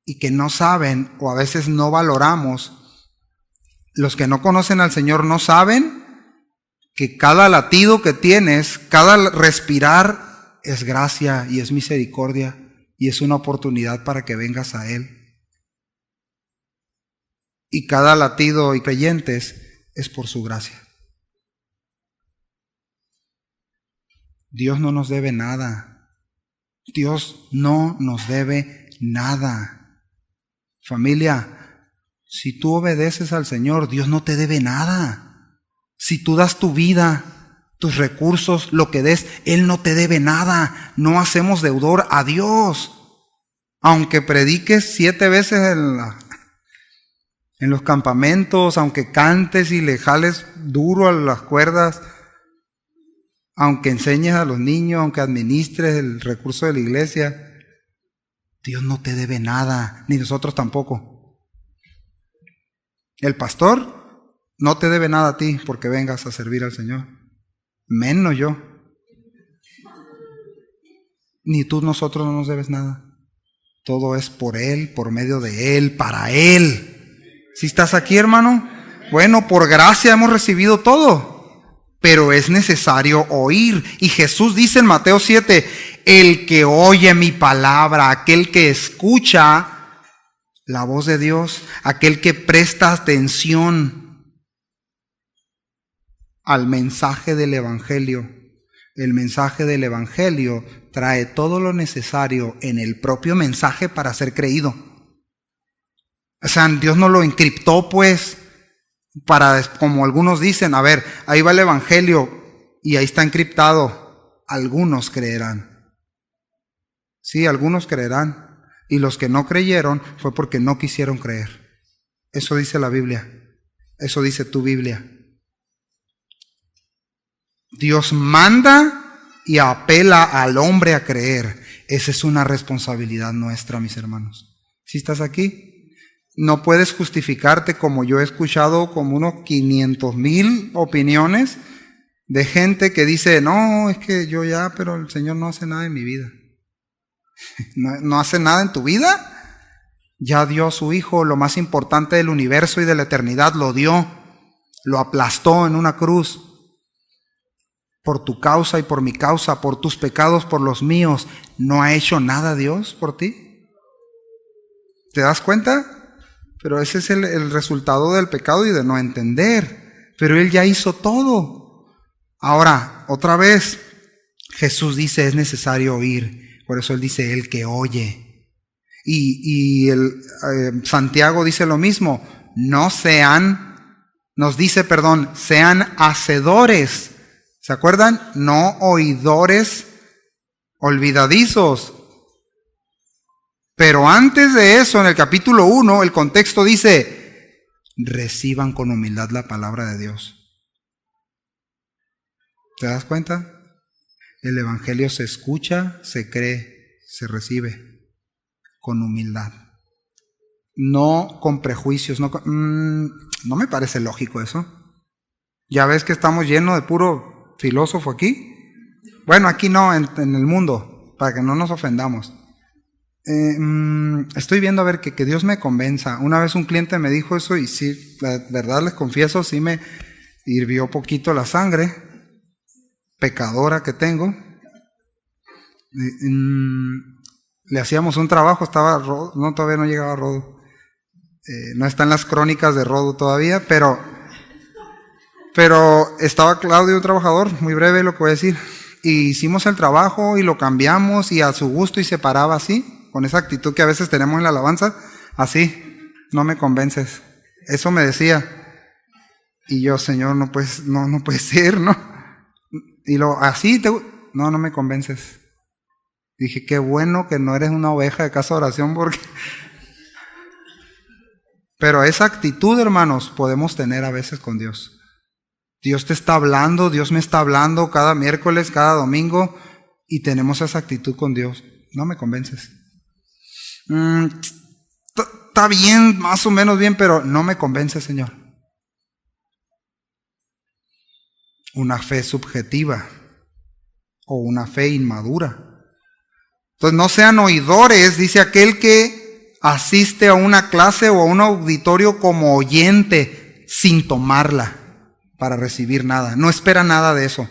Y que no saben, o a veces no valoramos. Los que no conocen al Señor no saben que cada latido que tienes, cada respirar es gracia y es misericordia y es una oportunidad para que vengas a Él. Y cada latido y creyentes es por su gracia. Dios no nos debe nada. Dios no nos debe nada. Familia, si tú obedeces al Señor, Dios no te debe nada. Si tú das tu vida, tus recursos, lo que des, Él no te debe nada. No hacemos deudor a Dios. Aunque prediques 7 veces en los campamentos, aunque cantes y le jales duro a las cuerdas, aunque enseñes a los niños, aunque administres el recurso de la iglesia, Dios no te debe nada, ni nosotros tampoco. El pastor no te debe nada a ti porque vengas a servir al Señor. Menos yo. Ni tú, nosotros no nos debes nada. Todo es por Él, por medio de Él, para Él. ¿Sí estás aquí, hermano? Bueno, por gracia hemos recibido todo. Pero es necesario oír. Y Jesús dice en Mateo 7, el que oye mi palabra, aquel que escucha la voz de Dios, aquel que presta atención al mensaje del Evangelio. El mensaje del Evangelio trae todo lo necesario en el propio mensaje para ser creído. O sea, Dios no lo encriptó pues para, como algunos dicen, a ver, ahí va el Evangelio y ahí está encriptado. Algunos creerán. Sí, algunos creerán. Y los que no creyeron fue porque no quisieron creer. Eso dice la Biblia. Eso dice tu Biblia. Dios manda y apela al hombre a creer. Esa es una responsabilidad nuestra, mis hermanos. ¿Sí estás aquí? No puedes justificarte, como yo he escuchado como unos 500,000 opiniones de gente que dice, no, es que yo ya, pero el Señor no hace nada en mi vida. ¿No hace nada en tu vida? Ya dio a su Hijo, lo más importante del universo y de la eternidad, lo dio. Lo aplastó en una cruz. Por tu causa y por mi causa, por tus pecados, por los míos. ¿No ha hecho nada Dios por ti? ¿Te das cuenta? Pero ese es el resultado del pecado y de no entender. Pero Él ya hizo todo. Ahora, otra vez, Jesús dice, es necesario oír. Por eso Él dice, el que oye. Santiago dice lo mismo. Sean hacedores. ¿Se acuerdan? No oidores olvidadizos. Pero antes de eso, en el capítulo 1, el contexto dice, reciban con humildad la palabra de Dios. ¿Te das cuenta? El Evangelio se escucha, se cree, se recibe con humildad. No con prejuicios. No me parece lógico eso. Ya ves que estamos llenos de puro filósofo aquí. Bueno, aquí no, en el mundo, para que no nos ofendamos. Estoy viendo a ver que Dios me convenza. Una vez un cliente me dijo eso y sí, la verdad les confieso, sí me hirvió poquito la sangre pecadora que tengo. Le hacíamos un trabajo, estaba Rodo, no, todavía no llegaba Rodo. No está en las crónicas de Rodo todavía, pero estaba Claudio, un trabajador, muy breve lo que voy a decir, y hicimos el trabajo y lo cambiamos y a su gusto y se paraba así, con esa actitud que a veces tenemos en la alabanza, así, no me convences. Eso me decía. Y yo, Señor, no puede ser, ¿no? Y así, no me convences. Dije, qué bueno que no eres una oveja de casa de oración porque... Pero esa actitud, hermanos, podemos tener a veces con Dios. Dios te está hablando, Dios me está hablando cada miércoles, cada domingo, y tenemos esa actitud con Dios. No me convences. Está bien, más o menos bien, pero no me convences, Señor. Una fe subjetiva o una fe inmadura. Entonces no sean oidores, dice aquel que asiste a una clase o a un auditorio como oyente sin tomarla para recibir nada. No espera nada de eso.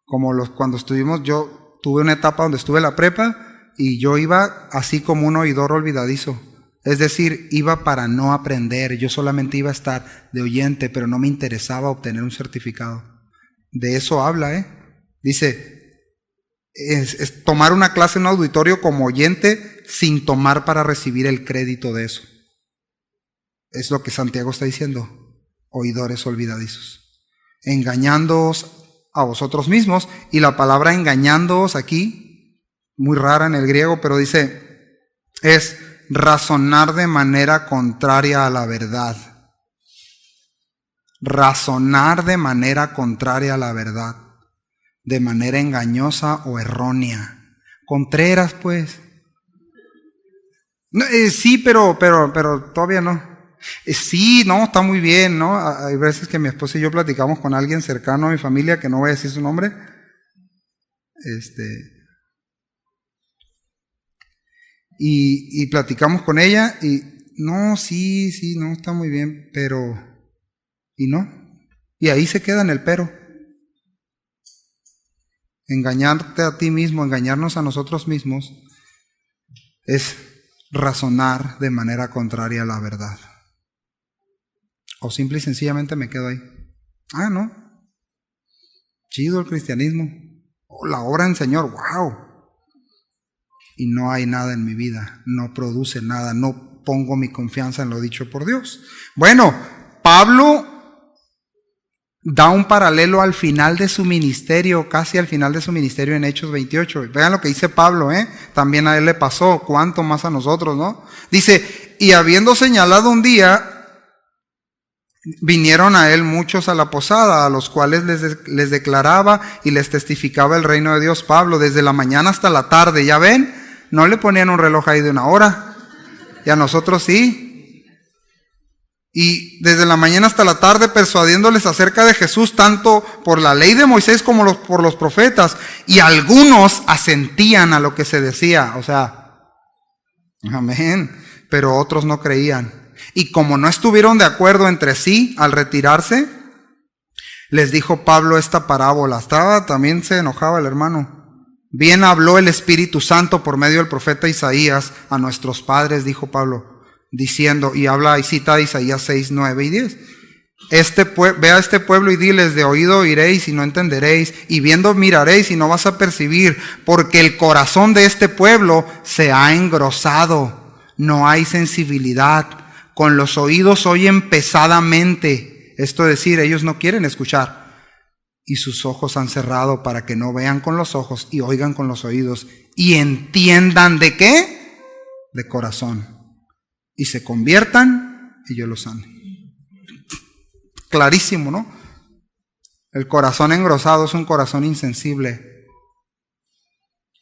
Como cuando estuvimos, yo tuve una etapa donde estuve en la prepa y yo iba así como un oidor olvidadizo. Es decir, iba para no aprender, yo solamente iba a estar de oyente, pero no me interesaba obtener un certificado. De eso habla, Dice, es tomar una clase en un auditorio como oyente sin tomar para recibir el crédito de eso. Es lo que Santiago está diciendo, oidores olvidadizos, engañándoos a vosotros mismos. Y la palabra engañándoos aquí, muy rara en el griego, pero dice, es razonar de manera contraria a la verdad. Razonar de manera contraria a la verdad, de manera engañosa o errónea. Contreras, pues. No, sí, pero todavía no. Sí, no, está muy bien, ¿no? Hay veces que mi esposa y yo platicamos con alguien cercano a mi familia, que no voy a decir su nombre. Y platicamos con ella y no, sí, no, está muy bien, pero... ¿Y no? Y ahí se queda en el pero. Engañarte a ti mismo, engañarnos a nosotros mismos, es razonar de manera contraria a la verdad. O simple y sencillamente me quedo ahí. Ah, no. Chido el cristianismo. Oh, la obra del Señor, wow. Y no hay nada en mi vida, no produce nada, no pongo mi confianza en lo dicho por Dios. Bueno, Pablo da un paralelo al final de su ministerio, casi al final de su ministerio en Hechos 28. Vean lo que dice Pablo, también a él le pasó, cuánto más a nosotros, ¿no? Dice, y habiendo señalado un día, vinieron a él muchos a la posada, a los cuales les declaraba y les testificaba el reino de Dios Pablo, desde la mañana hasta la tarde. ¿Ya ven? No le ponían un reloj ahí de 1 hora, y a nosotros sí. Y desde la mañana hasta la tarde persuadiéndoles acerca de Jesús, tanto por la ley de Moisés como por los profetas. Y algunos asentían a lo que se decía, o sea, amén, pero otros no creían. Y como no estuvieron de acuerdo entre sí al retirarse, les dijo Pablo esta parábola. También se enojaba el hermano. Bien habló el Espíritu Santo por medio del profeta Isaías a nuestros padres, dijo Pablo, diciendo, y habla y cita Isaías 6, 9 y 10. Ve a este pueblo y diles, de oído oiréis y no entenderéis, y viendo miraréis y no vas a percibir, porque el corazón de este pueblo se ha engrosado, no hay sensibilidad, con los oídos oyen pesadamente, esto es decir, ellos no quieren escuchar, y sus ojos han cerrado para que no vean con los ojos y oigan con los oídos, y entiendan ¿de qué? De corazón, y se conviertan y yo los sane. Clarísimo, ¿no? El corazón engrosado es un corazón insensible,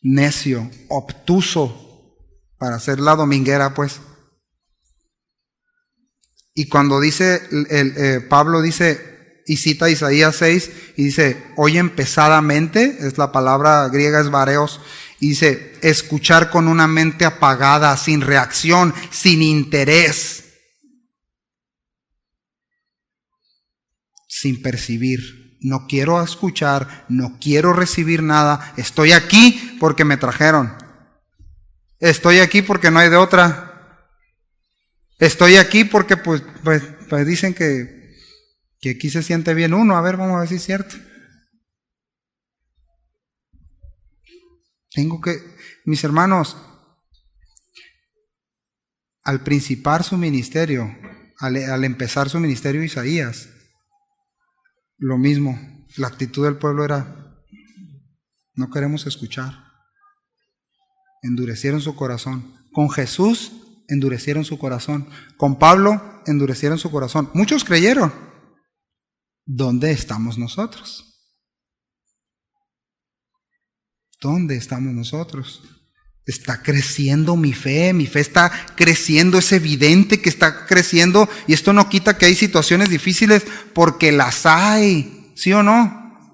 necio, obtuso, para hacer la dominguera, pues. Y cuando dice, Pablo dice, y cita Isaías 6, y dice, oyen pesadamente, es la palabra griega, es vareos, y dice, escuchar con una mente apagada, sin reacción, sin interés, sin percibir. No quiero escuchar, no quiero recibir nada. Estoy aquí porque me trajeron. Estoy aquí porque no hay de otra. Estoy aquí porque pues dicen que aquí se siente bien uno. A ver, vamos a ver si es cierto. Mis hermanos, al principar su ministerio, al empezar su ministerio Isaías, lo mismo, la actitud del pueblo era, no queremos escuchar. Endurecieron su corazón. Con Jesús endurecieron su corazón. Con Pablo endurecieron su corazón. Muchos creyeron. ¿dónde estamos nosotros? ¿Dónde estamos nosotros? Está creciendo mi fe está creciendo, es evidente que está creciendo, y esto no quita que hay situaciones difíciles, porque las hay, ¿sí o no?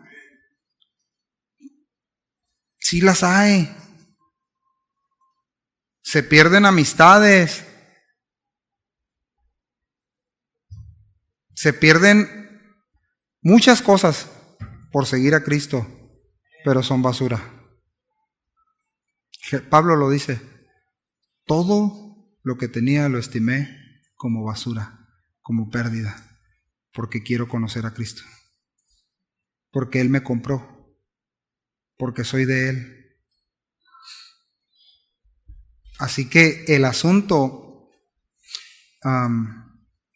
Sí las hay. Se pierden amistades, se pierden muchas cosas por seguir a Cristo, pero son basura. Pablo lo dice, todo lo que tenía lo estimé como basura, como pérdida, porque quiero conocer a Cristo, porque Él me compró, porque soy de Él. Así que el asunto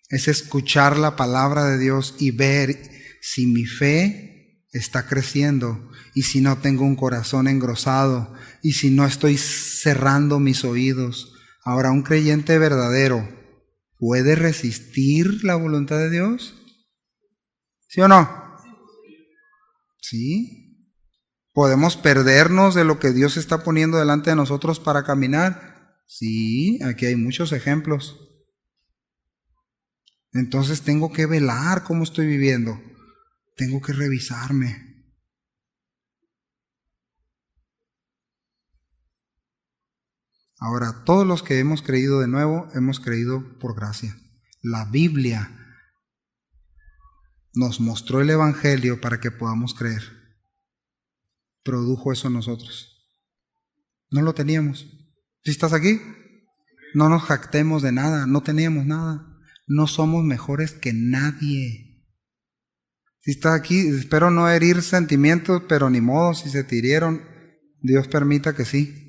es escuchar la palabra de Dios y ver si mi fe está creciendo, y si no tengo un corazón engrosado, y si no estoy cerrando mis oídos. Ahora, ¿un creyente verdadero puede resistir la voluntad de Dios? ¿Sí o no? Sí. ¿Podemos perdernos de lo que Dios está poniendo delante de nosotros para caminar? Sí, aquí hay muchos ejemplos. Entonces tengo que velar cómo estoy viviendo. Tengo que revisarme. Ahora, todos los que hemos creído de nuevo, hemos creído por gracia. La Biblia nos mostró el Evangelio para que podamos creer. Produjo eso en nosotros. No lo teníamos. ¿Sí estás aquí? No nos jactemos de nada, no teníamos nada. No somos mejores que nadie. Si estás aquí, espero no herir sentimientos, pero ni modo, si se te hirieron, Dios permita que sí.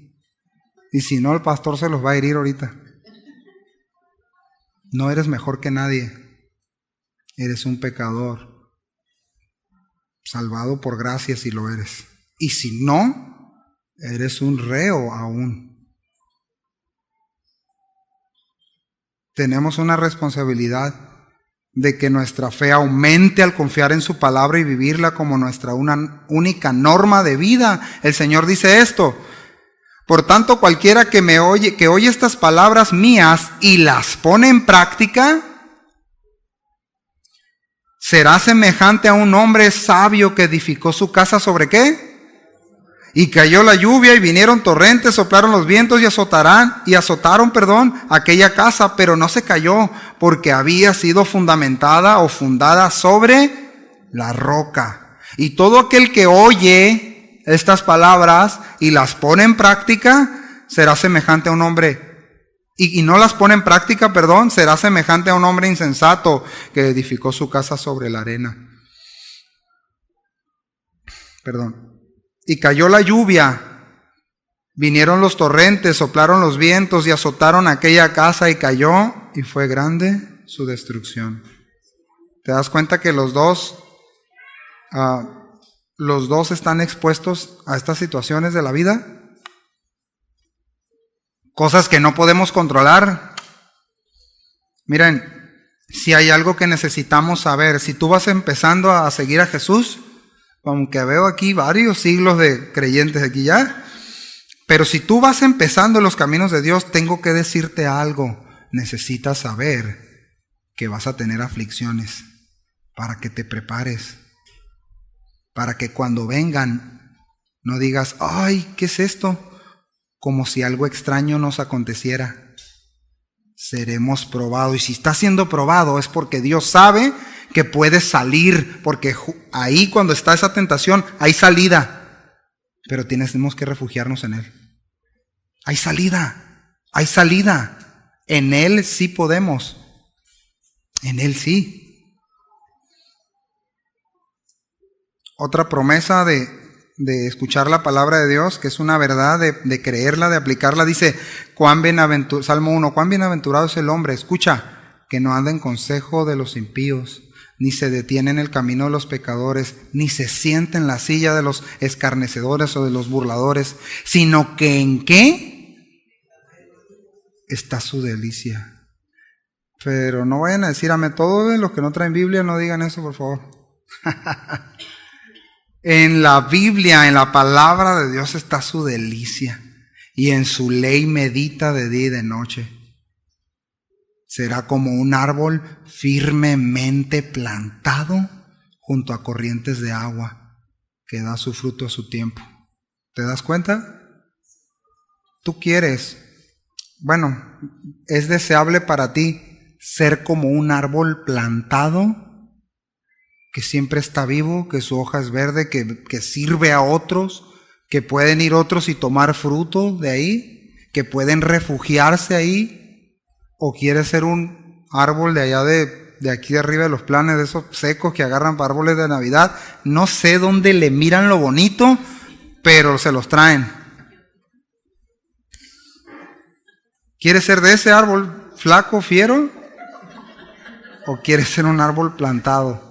Y si no, el pastor se los va a herir ahorita. No eres mejor que nadie. Eres un pecador, salvado por gracia si lo eres. Y si no, eres un reo aún. Tenemos una responsabilidad de que nuestra fe aumente al confiar en su palabra y vivirla como nuestra única norma de vida. El Señor dice esto: por tanto, cualquiera que oye estas palabras mías y las pone en práctica, será semejante a un hombre sabio que edificó su casa ¿sobre qué? Y cayó la lluvia y vinieron torrentes, soplaron los vientos y azotaron aquella casa, pero no se cayó, porque había sido fundamentada o fundada sobre la roca. Y todo aquel que oye estas palabras y las pone en práctica, será semejante a un hombre, y no las pone en práctica, será semejante a un hombre insensato que edificó su casa sobre la arena. Y cayó la lluvia, vinieron los torrentes, soplaron los vientos y azotaron aquella casa, y cayó, y fue grande su destrucción. ¿Te das cuenta que los dos están expuestos a estas situaciones de la vida? Cosas que no podemos controlar. Miren, si hay algo que necesitamos saber, si tú vas empezando a seguir a Jesús, aunque veo aquí varios siglos de creyentes aquí ya, pero si tú vas empezando los caminos de Dios, tengo que decirte algo. Necesitas saber que vas a tener aflicciones para que te prepares, para que cuando vengan no digas, ay, ¿qué es esto? Como si algo extraño nos aconteciera. Seremos probados, y si está siendo probado es porque Dios sabe que puedes salir, porque ahí cuando está esa tentación hay salida, pero tenemos que refugiarnos en Él. Hay salida, en Él sí podemos, en Él sí. Otra promesa de escuchar la palabra de Dios, que es una verdad, de creerla, de aplicarla, dice, Salmo 1, cuán bienaventurado es el hombre, escucha, que no anda en consejo de los impíos, ni se detiene en el camino de los pecadores, ni se sienta en la silla de los escarnecedores o de los burladores, sino que ¿en qué? Está su delicia. Pero no vayan a decir, todo de los que no traen Biblia, no digan eso, por favor. En la Biblia, en la palabra de Dios está su delicia, y en su ley medita de día y de noche. Será como un árbol firmemente plantado junto a corrientes de agua, que da su fruto a su tiempo. ¿Te das cuenta? Tú quieres, bueno, es deseable para ti ser como un árbol plantado, que siempre está vivo, que su hoja es verde, que sirve a otros, que pueden ir otros y tomar fruto de ahí, que pueden refugiarse ahí. ¿O quieres ser un árbol de allá de aquí de arriba de los planes, de esos secos que agarran para árboles de Navidad? No sé dónde le miran lo bonito, pero se los traen. ¿Quieres ser de ese árbol flaco, fiero? ¿O quieres ser un árbol plantado?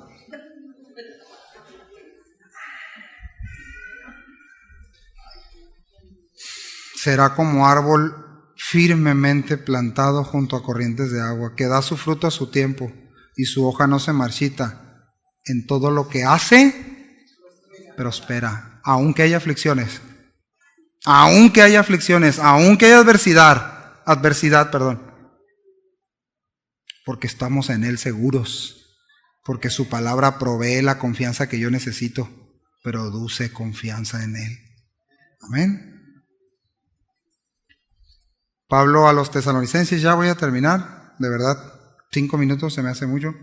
Será como árbol firmemente plantado junto a corrientes de agua, que da su fruto a su tiempo y su hoja no se marchita. En todo lo que hace, prospera, aunque haya aflicciones. Aunque haya aflicciones, aunque haya adversidad, porque estamos en Él seguros, porque su palabra provee la confianza que yo necesito, produce confianza en Él. Amén. Pablo a los tesalonicenses, ya voy a terminar, de verdad, 5 minutos se me hace mucho.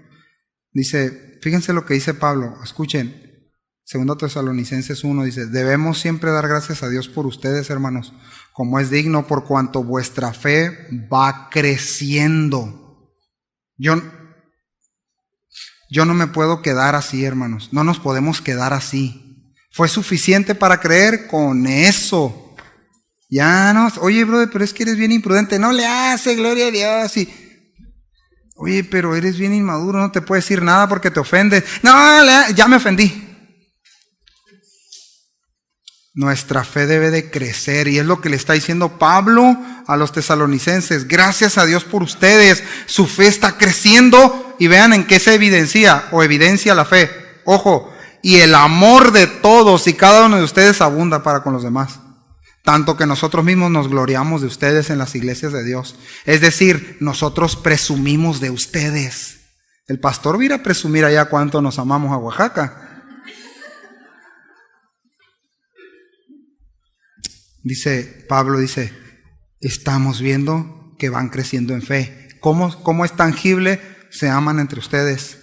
Dice, fíjense lo que dice Pablo, escuchen, 2 Tesalonicenses 1 dice, debemos siempre dar gracias a Dios por ustedes, hermanos, como es digno, por cuanto vuestra fe va creciendo. Yo no me puedo quedar así, hermanos, no nos podemos quedar así. ¿Fue suficiente para creer? Con eso. Ya no, oye, brother, pero es que eres bien imprudente, no le hace, gloria a Dios. Y, oye, pero eres bien inmaduro, no te puedo decir nada porque te ofendes. No, ya me ofendí. Nuestra fe debe de crecer, y es lo que le está diciendo Pablo a los tesalonicenses. Gracias a Dios por ustedes, su fe está creciendo, y vean en qué se evidencia la fe. Ojo, y el amor de todos y cada uno de ustedes abunda para con los demás. Tanto que nosotros mismos nos gloriamos de ustedes en las iglesias de Dios. Es decir, nosotros presumimos de ustedes. El pastor va a ir a presumir allá cuánto nos amamos a Oaxaca. Pablo dice, estamos viendo que van creciendo en fe. ¿Cómo es tangible? Se aman entre ustedes.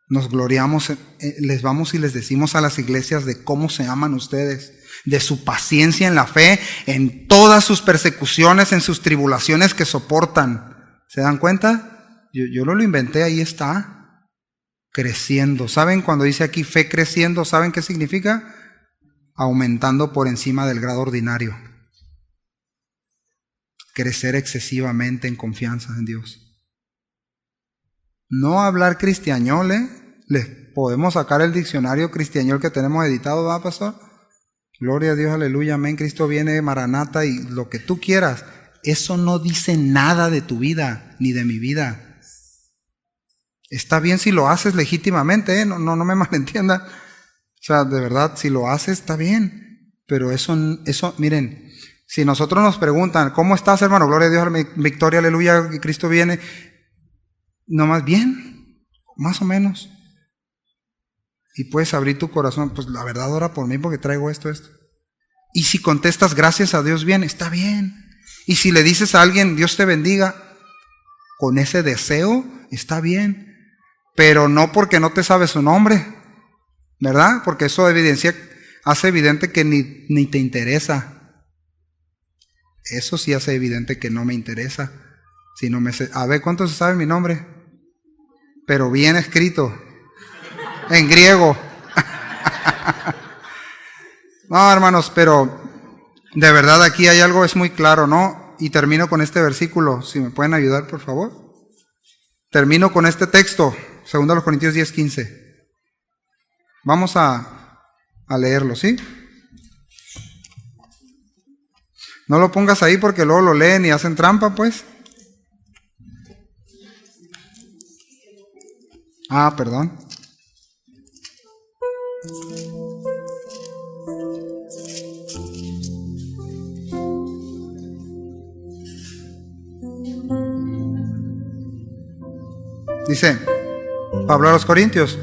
Nos gloriamos, les vamos y les decimos a las iglesias de cómo se aman ustedes, de su paciencia en la fe, en todas sus persecuciones, en sus tribulaciones que soportan. ¿Se dan cuenta? Yo no lo inventé, ahí está. Creciendo. ¿Saben cuando dice aquí fe creciendo? ¿Saben qué significa? Aumentando por encima del grado ordinario. Crecer excesivamente en confianza en Dios. No hablar cristiañol, les podemos sacar el diccionario cristiañol que tenemos editado, ¿va, pastor? Gloria a Dios, aleluya, amén, Cristo viene, Maranata y lo que tú quieras. Eso no dice nada de tu vida, ni de mi vida. Está bien si lo haces legítimamente, no me malentiendan. O sea, de verdad, si lo haces, está bien. Pero eso, miren, si nosotros nos preguntan, ¿cómo estás, hermano? Gloria a Dios, victoria, aleluya, Cristo viene. No, más bien, más o menos. Y puedes abrir tu corazón, pues la verdad ora por mí porque traigo esto. Y si contestas gracias a Dios bien, está bien. Y si le dices a alguien, Dios te bendiga, con ese deseo, está bien. Pero no porque no te sabes su nombre, ¿verdad? Porque eso hace evidente que ni te interesa. Eso sí hace evidente que no me interesa. Si no a ver, ¿cuántos saben mi nombre? Pero bien escrito, en griego. No, hermanos, pero de verdad aquí hay algo, es muy claro, ¿no? Y termino con este versículo, si me pueden ayudar, por favor. Termino con este texto, 2 Corintios 10:15. Vamos a leerlo, ¿sí? No lo pongas ahí porque luego lo leen y hacen trampa, pues. Perdón. Dice Pablo a los Corintios: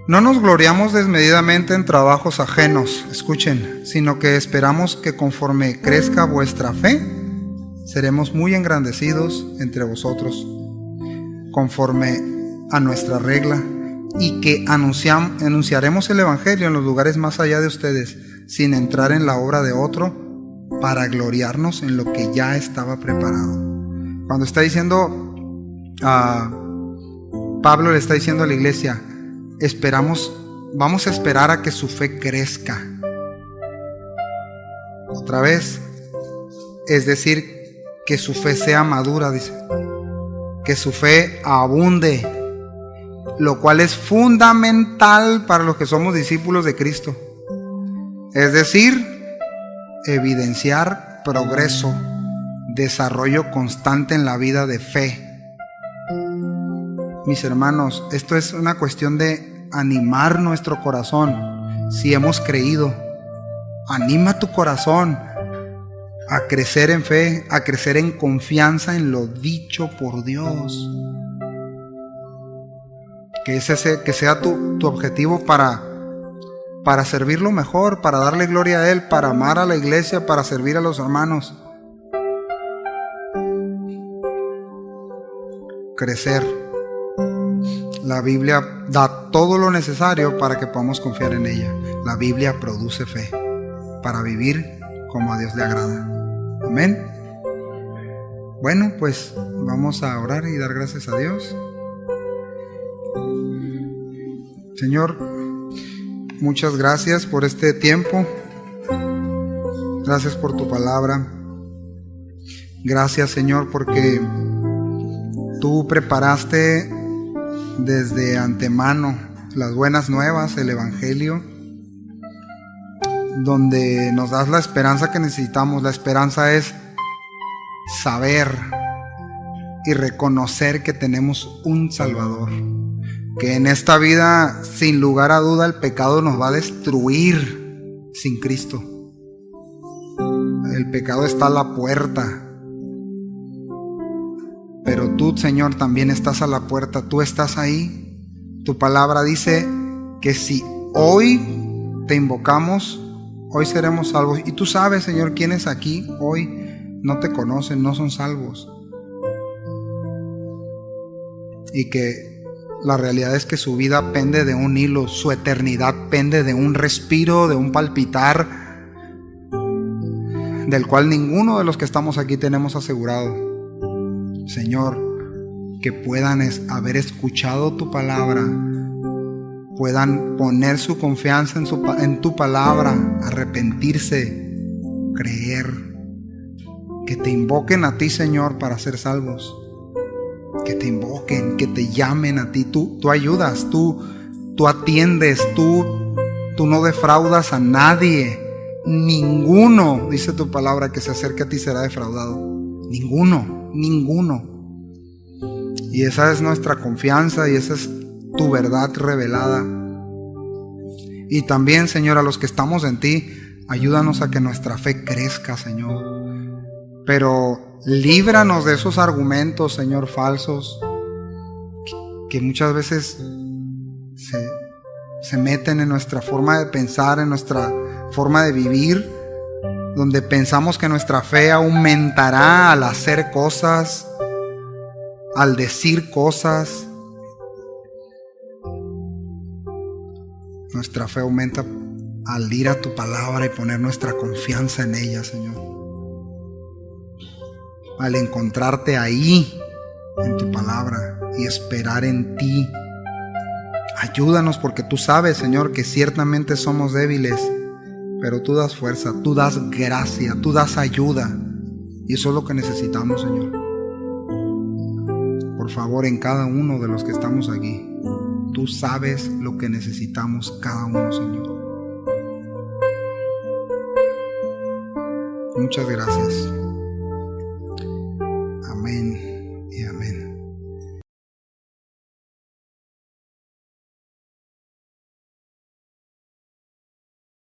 no nos gloriamos desmedidamente en trabajos ajenos, escuchen, sino que esperamos que conforme crezca vuestra fe, seremos muy engrandecidos entre vosotros, conforme a nuestra regla, y que anunciaremos el Evangelio en los lugares más allá de ustedes, sin entrar en la obra de otro, para gloriarnos en lo que ya estaba preparado. Cuando está diciendo, Pablo le está diciendo a la iglesia, vamos a esperar a que su fe crezca. Otra vez, es decir, que su fe sea madura, dice, que su fe abunde, lo cual es fundamental para los que somos discípulos de Cristo. Es decir, evidenciar progreso, desarrollo constante en la vida de fe. Mis hermanos, esto es una cuestión de animar nuestro corazón. Si hemos creído, anima tu corazón a crecer en fe, a crecer en confianza en lo dicho por Dios. Que sea tu objetivo para servirlo mejor, para darle gloria a Él, para amar a la iglesia, para servir a los hermanos. Crecer. La Biblia da todo lo necesario para que podamos confiar en ella. La Biblia produce fe para vivir como a Dios le agrada. Amén. Bueno, pues vamos a orar y dar gracias a Dios. Señor, muchas gracias por este tiempo. Gracias por tu palabra. Gracias, Señor, porque tú preparaste desde antemano las buenas nuevas, el Evangelio, donde nos das la esperanza que necesitamos. La esperanza es saber y reconocer que tenemos un Salvador, que en esta vida, sin lugar a duda, el pecado nos va a destruir sin Cristo. El pecado está a la puerta, pero tú, Señor, también estás a la puerta. Tú estás ahí. Tu palabra dice que si hoy te invocamos, hoy seremos salvos. Y tú sabes, Señor, quiénes aquí hoy no te conocen, no son salvos. Y que la realidad es que su vida pende de un hilo, su eternidad pende de un respiro, de un palpitar, del cual ninguno de los que estamos aquí tenemos asegurado. Señor, que puedan haber escuchado tu palabra, puedan poner su confianza en tu palabra, arrepentirse, creer, que te invoquen a ti, Señor, para ser salvos, que te invoquen, que te llamen a ti. Tú ayudas, tú atiendes, tú no defraudas a nadie. Ninguno, dice tu palabra, que se acerque a ti será defraudado. Ninguno. Y esa es nuestra confianza y esa es tu verdad revelada. Y también, Señor, a los que estamos en ti, ayúdanos a que nuestra fe crezca, Señor. Pero líbranos de esos argumentos, Señor, falsos, que muchas veces se meten en nuestra forma de pensar, en nuestra forma de vivir, donde pensamos que nuestra fe aumentará al hacer cosas, al decir cosas. Nuestra fe aumenta al ir a tu palabra y poner nuestra confianza en ella, Señor. Al encontrarte ahí, en tu palabra, y esperar en ti. Ayúdanos, porque tú sabes, Señor, que ciertamente somos débiles, pero tú das fuerza, tú das gracia, tú das ayuda. Y eso es lo que necesitamos, Señor. Por favor, en cada uno de los que estamos aquí, tú sabes lo que necesitamos cada uno, Señor. Muchas gracias.